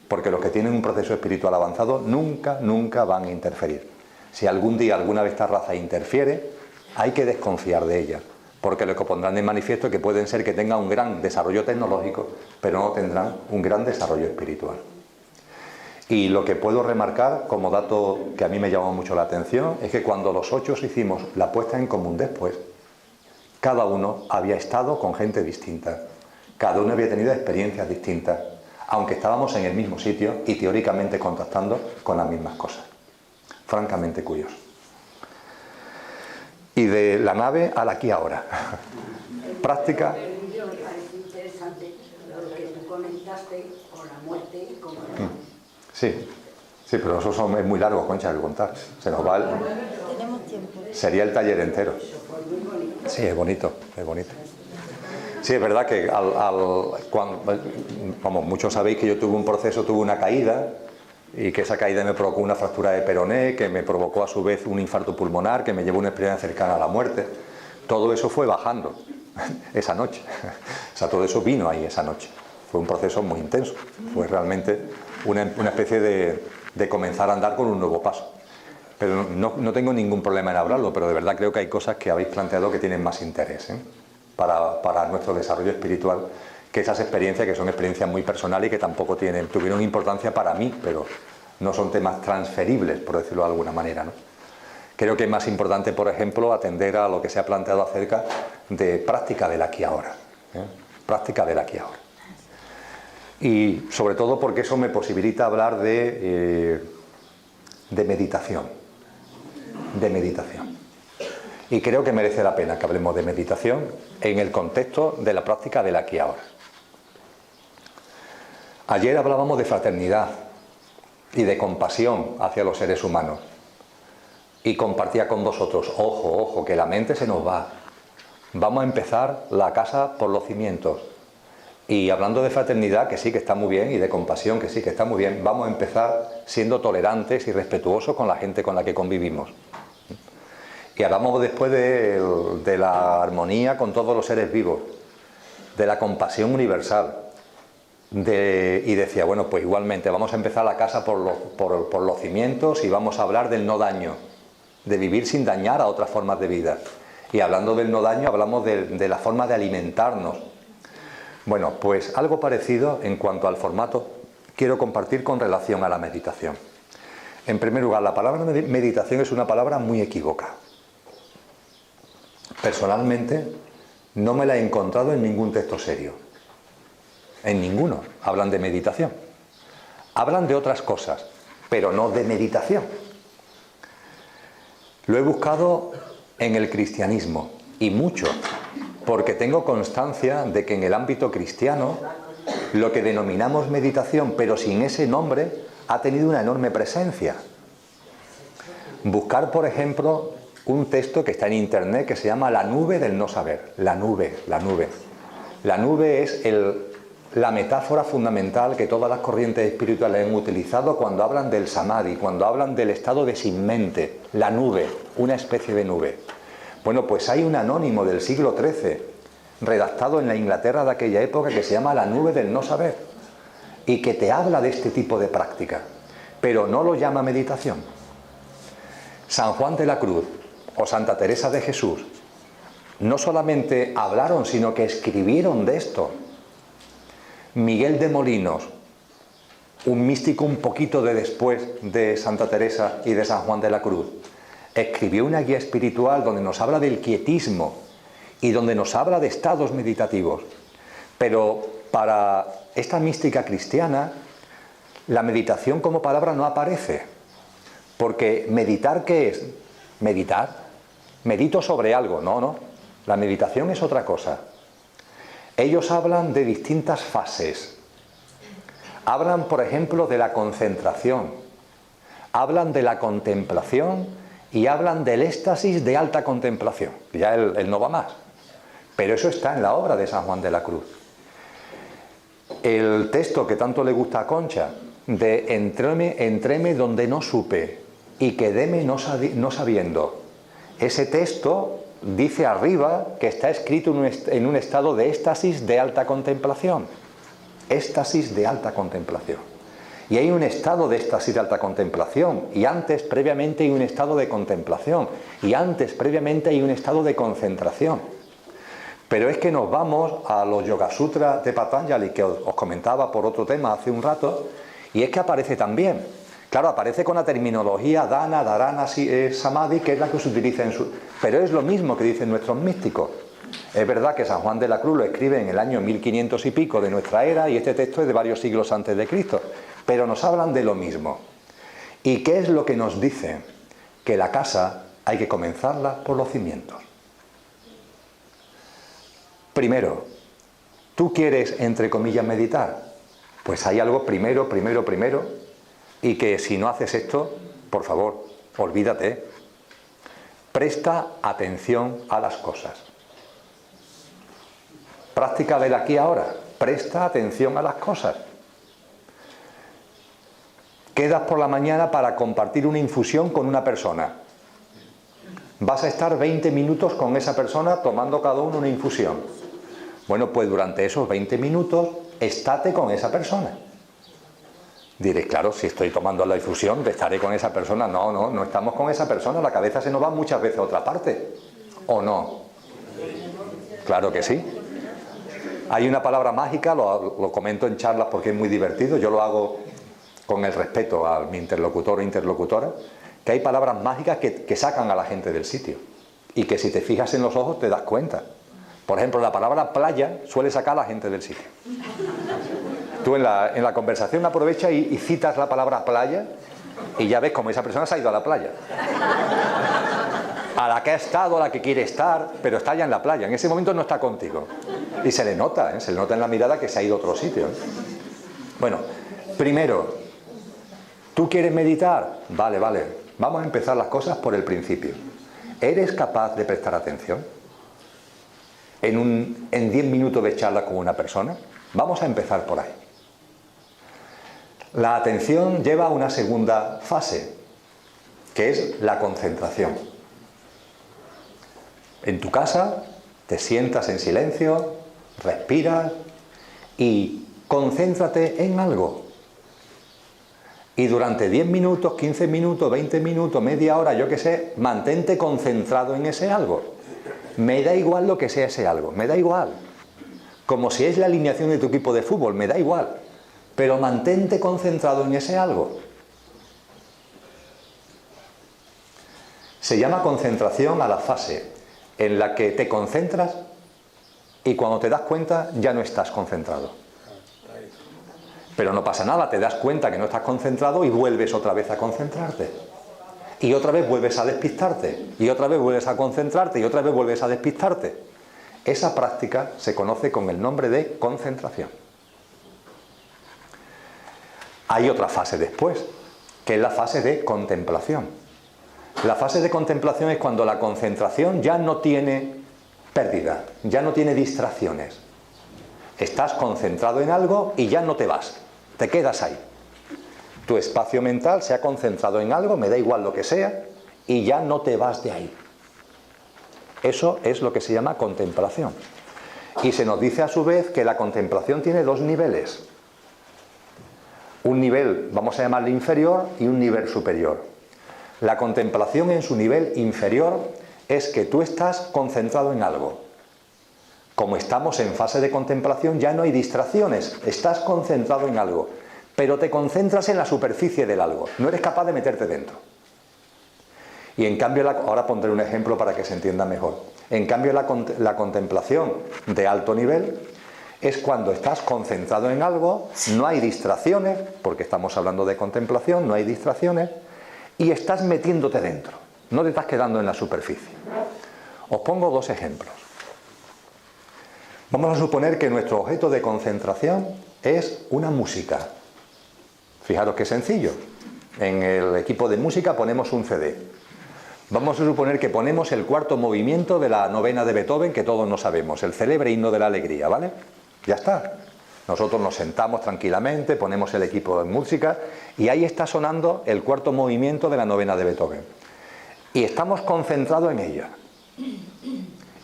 Porque los que tienen un proceso espiritual avanzado nunca van a interferir. Si algún día alguna de estas razas interfiere, hay que desconfiar de ella. Porque lo que pondrán de manifiesto es que pueden ser que tengan un gran desarrollo tecnológico, pero no tendrán un gran desarrollo espiritual. Y lo que puedo remarcar como dato que a mí me llamó mucho la atención es que cuando los 8 hicimos la puesta en común después, cada uno había estado con gente distinta, cada uno había tenido experiencias distintas, aunque estábamos en el mismo sitio y teóricamente contactando con las mismas cosas. Francamente curioso. Y de la nave al aquí ahora. Práctica. Me parece interesante lo que tú comentaste con la muerte y con Sí, pero eso es muy largo, Concha, que contar. Se nos va el... Tenemos tiempo. Sería el taller entero. Sí, es bonito. Sí, es verdad que como muchos sabéis que yo tuve una caída y que esa caída me provocó una fractura de peroné, que me provocó a su vez un infarto pulmonar, que me llevó una experiencia cercana a la muerte. Todo eso fue bajando esa noche. O sea, todo eso vino ahí esa noche. Fue un proceso muy intenso. Fue realmente una especie de comenzar a andar con un nuevo paso. Pero no tengo ningún problema en hablarlo, pero de verdad creo que hay cosas que habéis planteado que tienen más interés, para nuestro desarrollo espiritual, que esas experiencias, que son experiencias muy personales y que tampoco tuvieron importancia para mí, pero no son temas transferibles, por decirlo de alguna manera, ¿no? Creo que es más importante, por ejemplo, atender a lo que se ha planteado acerca de práctica del aquí ahora. Práctica del aquí ahora. Y sobre todo porque eso me posibilita hablar de meditación. De meditación. Y creo que merece la pena que hablemos de meditación en el contexto de la práctica del aquí ahora. Ayer hablábamos de fraternidad y de compasión hacia los seres humanos. Y compartía con vosotros, ojo, que la mente se nos va. Vamos a empezar la casa por los cimientos. Y hablando de fraternidad, que sí que está muy bien, y de compasión, que sí que está muy bien, vamos a empezar siendo tolerantes y respetuosos con la gente con la que convivimos. Y hablamos después de la armonía con todos los seres vivos, de la compasión universal. Y decía, bueno, pues igualmente vamos a empezar la casa por los cimientos y vamos a hablar del no daño, de vivir sin dañar a otras formas de vida. Y hablando del no daño, hablamos de la forma de alimentarnos. Bueno, pues algo parecido en cuanto al formato quiero compartir con relación a la meditación. En primer lugar, la palabra meditación es una palabra muy equívoca. Personalmente, no me la he encontrado en ningún texto serio. En ninguno hablan de meditación. Hablan de otras cosas, pero no de meditación. Lo he buscado en el cristianismo, y mucho, porque tengo constancia de que en el ámbito cristiano lo que denominamos meditación, pero sin ese nombre, ha tenido una enorme presencia. Buscar, por ejemplo, un texto que está en internet que se llama La nube del no saber. La nube. La nube es la metáfora fundamental que todas las corrientes espirituales han utilizado cuando hablan del samadhi, cuando hablan del estado de sin mente. La nube, una especie de nube. Bueno, pues hay un anónimo del siglo XIII redactado en la Inglaterra de aquella época que se llama La nube del no saber y que te habla de este tipo de práctica, pero no lo llama meditación. San Juan de la Cruz o Santa Teresa de Jesús no solamente hablaron, sino que escribieron de esto. Miguel de Molinos, un místico un poquito de después de Santa Teresa y de San Juan de la Cruz, escribió una guía espiritual donde nos habla del quietismo y donde nos habla de estados meditativos. Pero para esta mística cristiana, la meditación como palabra no aparece. Porque meditar, ¿qué es? Meditar. Medito sobre algo. No. La meditación es otra cosa. Ellos hablan de distintas fases. Hablan, por ejemplo, de la concentración. Hablan de la contemplación y hablan del éxtasis de alta contemplación. Ya él no va más. Pero eso está en la obra de San Juan de la Cruz. El texto que tanto le gusta a Concha, de entréme donde no supe y quedéme no sabiendo. Ese texto dice arriba que está escrito en un estado de éxtasis de alta contemplación. Éxtasis de alta contemplación. Y hay un estado de éxtasis de alta contemplación, y antes, previamente, hay un estado de contemplación, y antes, previamente, hay un estado de concentración. Pero es que nos vamos a los Yoga Sutras de Patanjali, que os comentaba por otro tema hace un rato, y es que aparece también. Claro, aparece con la terminología dana, dharana, samadhi, que es la que se utiliza en su... Pero es lo mismo que dicen nuestros místicos. Es verdad que San Juan de la Cruz lo escribe en el año 1500 y pico de nuestra era, y este texto es de varios siglos antes de Cristo, pero nos hablan de lo mismo. ¿Y qué es lo que nos dicen? Que la casa hay que comenzarla por los cimientos. Primero, ¿tú quieres, entre comillas, meditar? Pues hay algo primero, y que si no haces esto, por favor, olvídate. Presta atención a las cosas. Práctica del aquí y ahora. Presta atención a las cosas. Quedas por la mañana para compartir una infusión con una persona. Vas a estar 20 minutos con esa persona tomando cada uno una infusión. Bueno, pues durante esos 20 minutos, estate con esa persona. Diré, claro, si estoy tomando la infusión, estaré con esa persona. No estamos con esa persona. La cabeza se nos va muchas veces a otra parte. ¿O no? Claro que sí. Hay una palabra mágica, lo comento en charlas porque es muy divertido. Yo lo hago con el respeto a mi interlocutor o interlocutora, que hay palabras mágicas que sacan a la gente del sitio. Y que si te fijas en los ojos te das cuenta. Por ejemplo, la palabra playa suele sacar a la gente del sitio. Tú en la conversación aprovechas y citas la palabra playa y ya ves cómo esa persona se ha ido a la playa. A la que ha estado, a la que quiere estar, pero está ya en la playa. En ese momento no está contigo. Y se le nota en la mirada que se ha ido a otro sitio. Bueno, primero, ¿tú quieres meditar? Vale. Vamos a empezar las cosas por el principio. ¿Eres capaz de prestar atención en 10 minutos de charla con una persona? Vamos a empezar por ahí. La atención lleva a una segunda fase, que es la concentración. En tu casa te sientas en silencio, respiras y concéntrate en algo. Y durante 10 minutos, 15 minutos, 20 minutos, media hora, yo qué sé, mantente concentrado en ese algo. Me da igual lo que sea ese algo, me da igual. Como si es la alineación de tu equipo de fútbol, me da igual. Pero mantente concentrado en ese algo. Se llama concentración a la fase en la que te concentras y cuando te das cuenta ya no estás concentrado. Pero no pasa nada, te das cuenta que no estás concentrado y vuelves otra vez a concentrarte. Y otra vez vuelves a despistarte. Y otra vez vuelves a concentrarte y otra vez vuelves a despistarte. Esa práctica se conoce con el nombre de concentración. Hay otra fase después, que es la fase de contemplación. La fase de contemplación es cuando la concentración ya no tiene pérdida, ya no tiene distracciones. Estás concentrado en algo y ya no te vas, te quedas ahí. Tu espacio mental se ha concentrado en algo, me da igual lo que sea, y ya no te vas de ahí. Eso es lo que se llama contemplación. Y se nos dice a su vez que la contemplación tiene dos niveles. Un nivel, vamos a llamarle inferior, y un nivel superior. La contemplación en su nivel inferior es que tú estás concentrado en algo. Como estamos en fase de contemplación ya no hay distracciones, estás concentrado en algo, pero te concentras en la superficie del algo, no eres capaz de meterte dentro. Y en cambio, ahora pondré un ejemplo para que se entienda mejor. En cambio, la contemplación de alto nivel es cuando estás concentrado en algo, no hay distracciones, porque estamos hablando de contemplación, no hay distracciones, y estás metiéndote dentro, no te estás quedando en la superficie. Os pongo dos ejemplos. Vamos a suponer que nuestro objeto de concentración es una música. Fijaros qué sencillo. En el equipo de música ponemos un CD. Vamos a suponer que ponemos el cuarto movimiento de la novena de Beethoven, que todos no sabemos, el célebre himno de la alegría, ¿vale? Ya está. Nosotros nos sentamos tranquilamente, ponemos el equipo de música y ahí está sonando el cuarto movimiento de la novena de Beethoven. Y estamos concentrados en ella.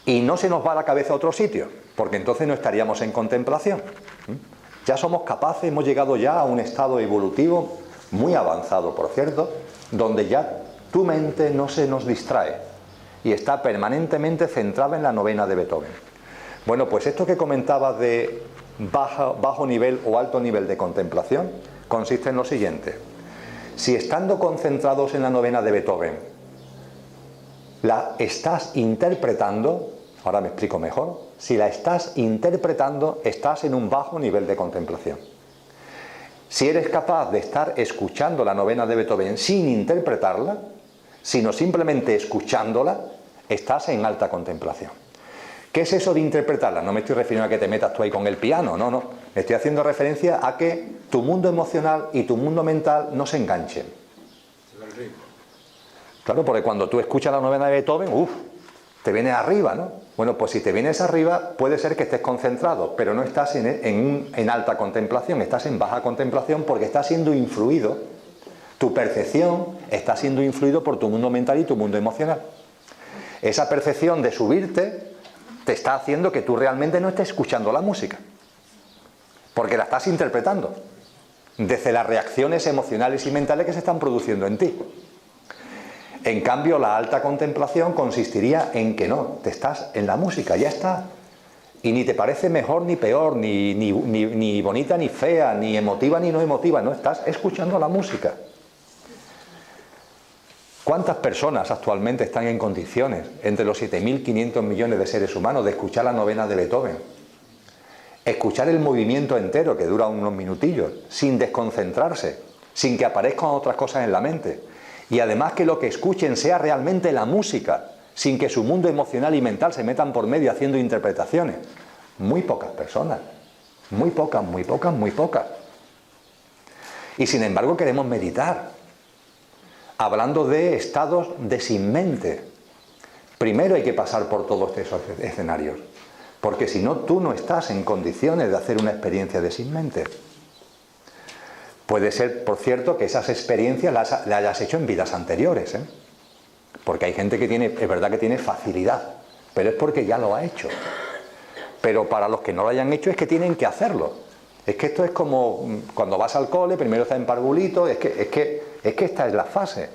Y no se nos va la cabeza a otro sitio, porque entonces no estaríamos en contemplación. Ya somos capaces, hemos llegado ya a un estado evolutivo muy avanzado, por cierto, donde ya tu mente no se nos distrae y está permanentemente centrada en la novena de Beethoven. Bueno, pues esto que comentabas de bajo nivel o alto nivel de contemplación consiste en lo siguiente. Si estando concentrados en la novena de Beethoven la estás interpretando, ahora me explico mejor, si la estás interpretando estás en un bajo nivel de contemplación. Si eres capaz de estar escuchando la novena de Beethoven sin interpretarla, sino simplemente escuchándola, estás en alta contemplación. ¿Qué es eso de interpretarla? No me estoy refiriendo a que te metas tú ahí con el piano, no. Me estoy haciendo referencia a que tu mundo emocional y tu mundo mental no se enganchen. Claro, porque cuando tú escuchas la novena de Beethoven, te viene arriba, ¿no? Bueno, pues si te vienes arriba, puede ser que estés concentrado, pero no estás en alta contemplación, estás en baja contemplación porque estás siendo influido. Tu percepción está siendo influido por tu mundo mental y tu mundo emocional. Esa percepción de subirte te está haciendo que tú realmente no estés escuchando la música, porque la estás interpretando desde las reacciones emocionales y mentales que se están produciendo en ti. En cambio, la alta contemplación consistiría en que no, te estás en la música, ya está. Y ni te parece mejor ni peor, ni bonita ni fea, ni emotiva ni no emotiva, no, estás escuchando la música. ¿Cuántas personas actualmente están en condiciones, entre los 7.500 millones de seres humanos, de escuchar la novena de Beethoven? Escuchar el movimiento entero, que dura unos minutillos, sin desconcentrarse, sin que aparezcan otras cosas en la mente. Y además que lo que escuchen sea realmente la música, sin que su mundo emocional y mental se metan por medio haciendo interpretaciones. Muy pocas personas, muy pocas. Y sin embargo queremos meditar, hablando de estados de sin mente. Primero hay que pasar por todos esos escenarios, porque si no, tú no estás en condiciones de hacer una experiencia de sin mente. Puede ser, por cierto, que esas experiencias las hayas hecho en vidas anteriores, porque hay gente que es verdad que tiene facilidad, pero es porque ya lo ha hecho. Pero para los que no lo hayan hecho es que tienen que hacerlo. Es que esto es como cuando vas al cole, primero está en parvulito, es que esta es la fase.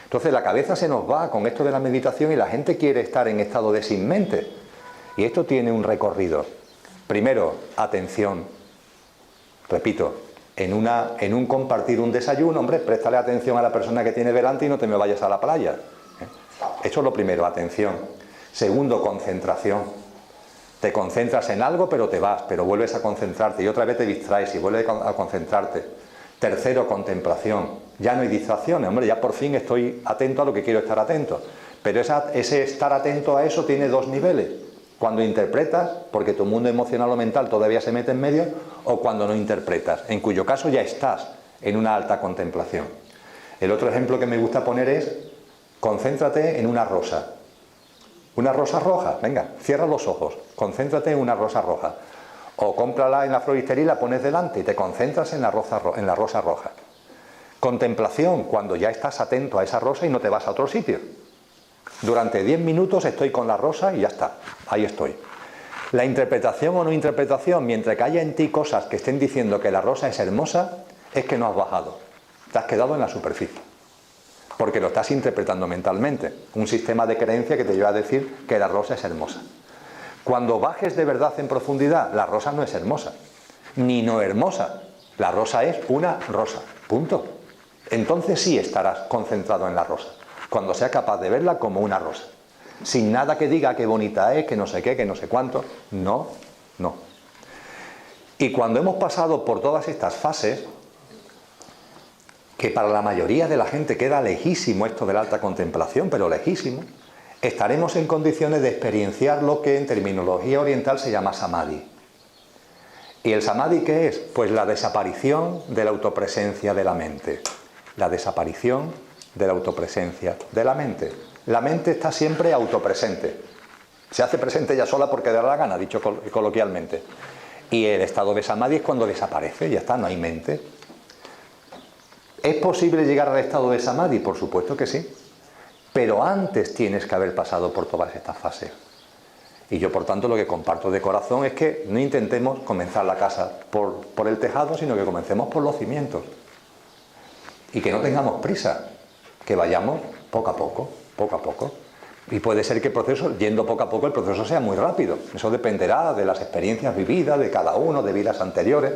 Entonces la cabeza se nos va con esto de la meditación y la gente quiere estar en estado de sin mente. Y esto tiene un recorrido. Primero, atención. Repito, en un compartir un desayuno, hombre, préstale atención a la persona que tiene delante y no te me vayas a la playa. Eso es lo primero, atención. Segundo, concentración. Te concentras en algo, pero te vas, pero vuelves a concentrarte y otra vez te distraes y vuelves a concentrarte. Tercero, contemplación. Ya no hay distracciones, hombre, ya por fin estoy atento a lo que quiero estar atento. Pero ese estar atento a eso tiene dos niveles. Cuando interpretas, porque tu mundo emocional o mental todavía se mete en medio, o cuando no interpretas, en cuyo caso ya estás en una alta contemplación. El otro ejemplo que me gusta poner es, concéntrate en una rosa. Una rosa roja, venga, cierra los ojos, concéntrate en una rosa roja. O cómprala en la floristería y la pones delante y te concentras en la rosa roja. Contemplación, cuando ya estás atento a esa rosa y no te vas a otro sitio. Durante 10 minutos estoy con la rosa y ya está, ahí estoy. La interpretación o no interpretación, mientras que haya en ti cosas que estén diciendo que la rosa es hermosa, es que no has bajado. Te has quedado en la superficie. Porque lo estás interpretando mentalmente. Un sistema de creencia que te lleva a decir que la rosa es hermosa. Cuando bajes de verdad en profundidad, la rosa no es hermosa. Ni no hermosa. La rosa es una rosa. Punto. Entonces sí estarás concentrado en la rosa. Cuando seas capaz de verla como una rosa. Sin nada que diga qué bonita es, que no sé qué, que no sé cuánto. No, no. Y cuando hemos pasado por todas estas fases, que para la mayoría de la gente queda lejísimo esto de la alta contemplación, pero lejísimo, estaremos en condiciones de experienciar lo que en terminología oriental se llama samadhi. ¿Y el samadhi qué es? Pues la desaparición de la autopresencia de la mente. La desaparición de la autopresencia de la mente. La mente está siempre autopresente. Se hace presente ella sola porque da la gana, dicho coloquialmente. Y el estado de samadhi es cuando desaparece, ya está, no hay mente. ¿Es posible llegar al estado de samadhi? Por supuesto que sí. Pero antes tienes que haber pasado por todas estas fases. Y yo, por tanto, lo que comparto de corazón es que no intentemos comenzar la casa por el tejado, sino que comencemos por los cimientos. Y que no tengamos prisa, que vayamos poco a poco, poco a poco. Y puede ser que el proceso, yendo poco a poco, el proceso sea muy rápido. Eso dependerá de las experiencias vividas, de cada uno, de vidas anteriores.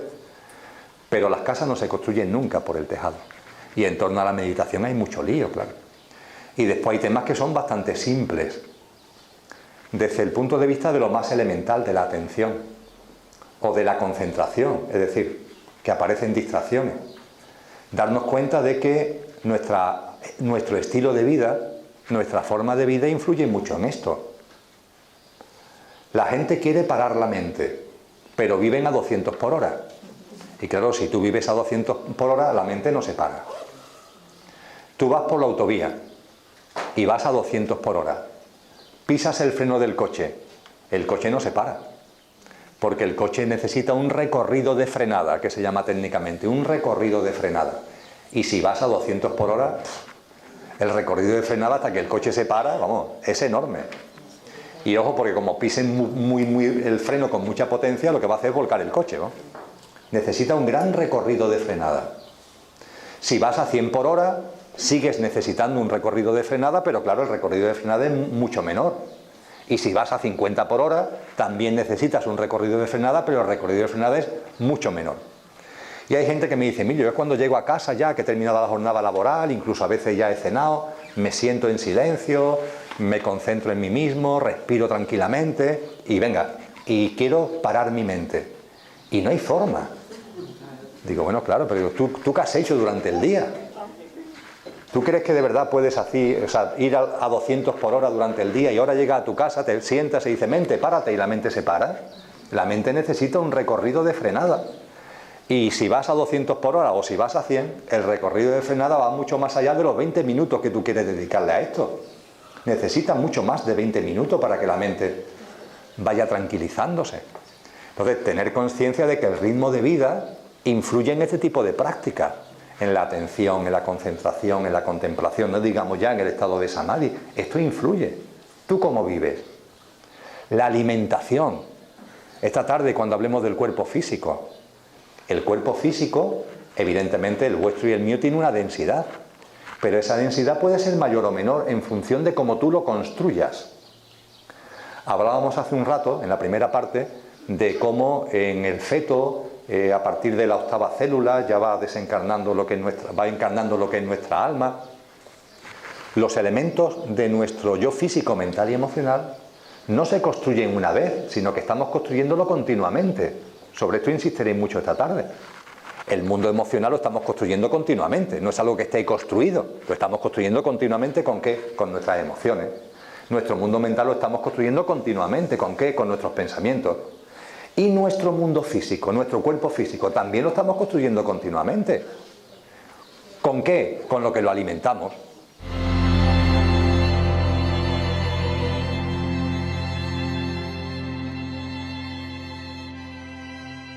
Pero las casas no se construyen nunca por el tejado. Y en torno a la meditación hay mucho lío, claro. Y después hay temas que son bastante simples, desde el punto de vista de lo más elemental, de la atención, o de la concentración, es decir, que aparecen distracciones. Darnos cuenta de que nuestro estilo de vida, nuestra forma de vida influye mucho en esto. La gente quiere parar la mente, pero viven a 200 por hora. Y claro, si tú vives a 200 por hora, la mente no se para. Tú vas por la autovía y vas a 200 por hora. Pisas el freno del coche, el coche no se para. Porque el coche necesita un recorrido de frenada, que se llama técnicamente, un recorrido de frenada. Y si vas a 200 por hora, el recorrido de frenada hasta que el coche se para, vamos, es enorme. Y ojo, porque como pisen muy el freno con mucha potencia, lo que va a hacer es volcar el coche, ¿no? Necesita un gran recorrido de frenada. Si vas a 100 por hora, sigues necesitando un recorrido de frenada, pero claro, el recorrido de frenada es mucho menor. Y si vas a 50 por hora, también necesitas un recorrido de frenada, pero el recorrido de frenada es mucho menor. Y hay gente que me dice, Emilio, yo cuando llego a casa ya que he terminado la jornada laboral, incluso a veces ya he cenado, me siento en silencio, me concentro en mí mismo, respiro tranquilamente y venga, y quiero parar mi mente. Y no hay forma. Digo, bueno, claro, pero ¿tú qué has hecho durante el día? ¿Tú crees que de verdad puedes así, ir a 200 por hora durante el día y ahora llegas a tu casa, te sientas y dices, mente, párate, y la mente se para? La mente necesita un recorrido de frenada. Y si vas a 200 por hora o si vas a 100, el recorrido de frenada va mucho más allá de los 20 minutos que tú quieres dedicarle a esto. Necesita mucho más de 20 minutos para que la mente vaya tranquilizándose. Entonces, tener conciencia de que el ritmo de vida influye en este tipo de prácticas, en la atención, en la concentración, en la contemplación, no digamos ya en el estado de samadhi. Esto influye. ¿Tú cómo vives? La alimentación. Esta tarde, cuando hablemos del cuerpo físico, el cuerpo físico, evidentemente el vuestro y el mío, tiene una densidad, pero esa densidad puede ser mayor o menor en función de cómo tú lo construyas. Hablábamos hace un rato, en la primera parte, de cómo en el feto, a partir de la 8ª célula, ya va desencarnando lo que va encarnando lo que es nuestra alma. Los elementos de nuestro yo físico, mental y emocional no se construyen una vez, sino que estamos construyéndolo continuamente. Sobre esto insistiré mucho esta tarde. El mundo emocional lo estamos construyendo continuamente, no es algo que esté ahí construido, lo estamos construyendo continuamente. ¿Con qué? Con nuestras emociones. Nuestro mundo mental lo estamos construyendo continuamente. ¿Con qué? Con nuestros pensamientos. Y nuestro mundo físico, nuestro cuerpo físico, también lo estamos construyendo continuamente. ¿Con qué? Con lo que lo alimentamos.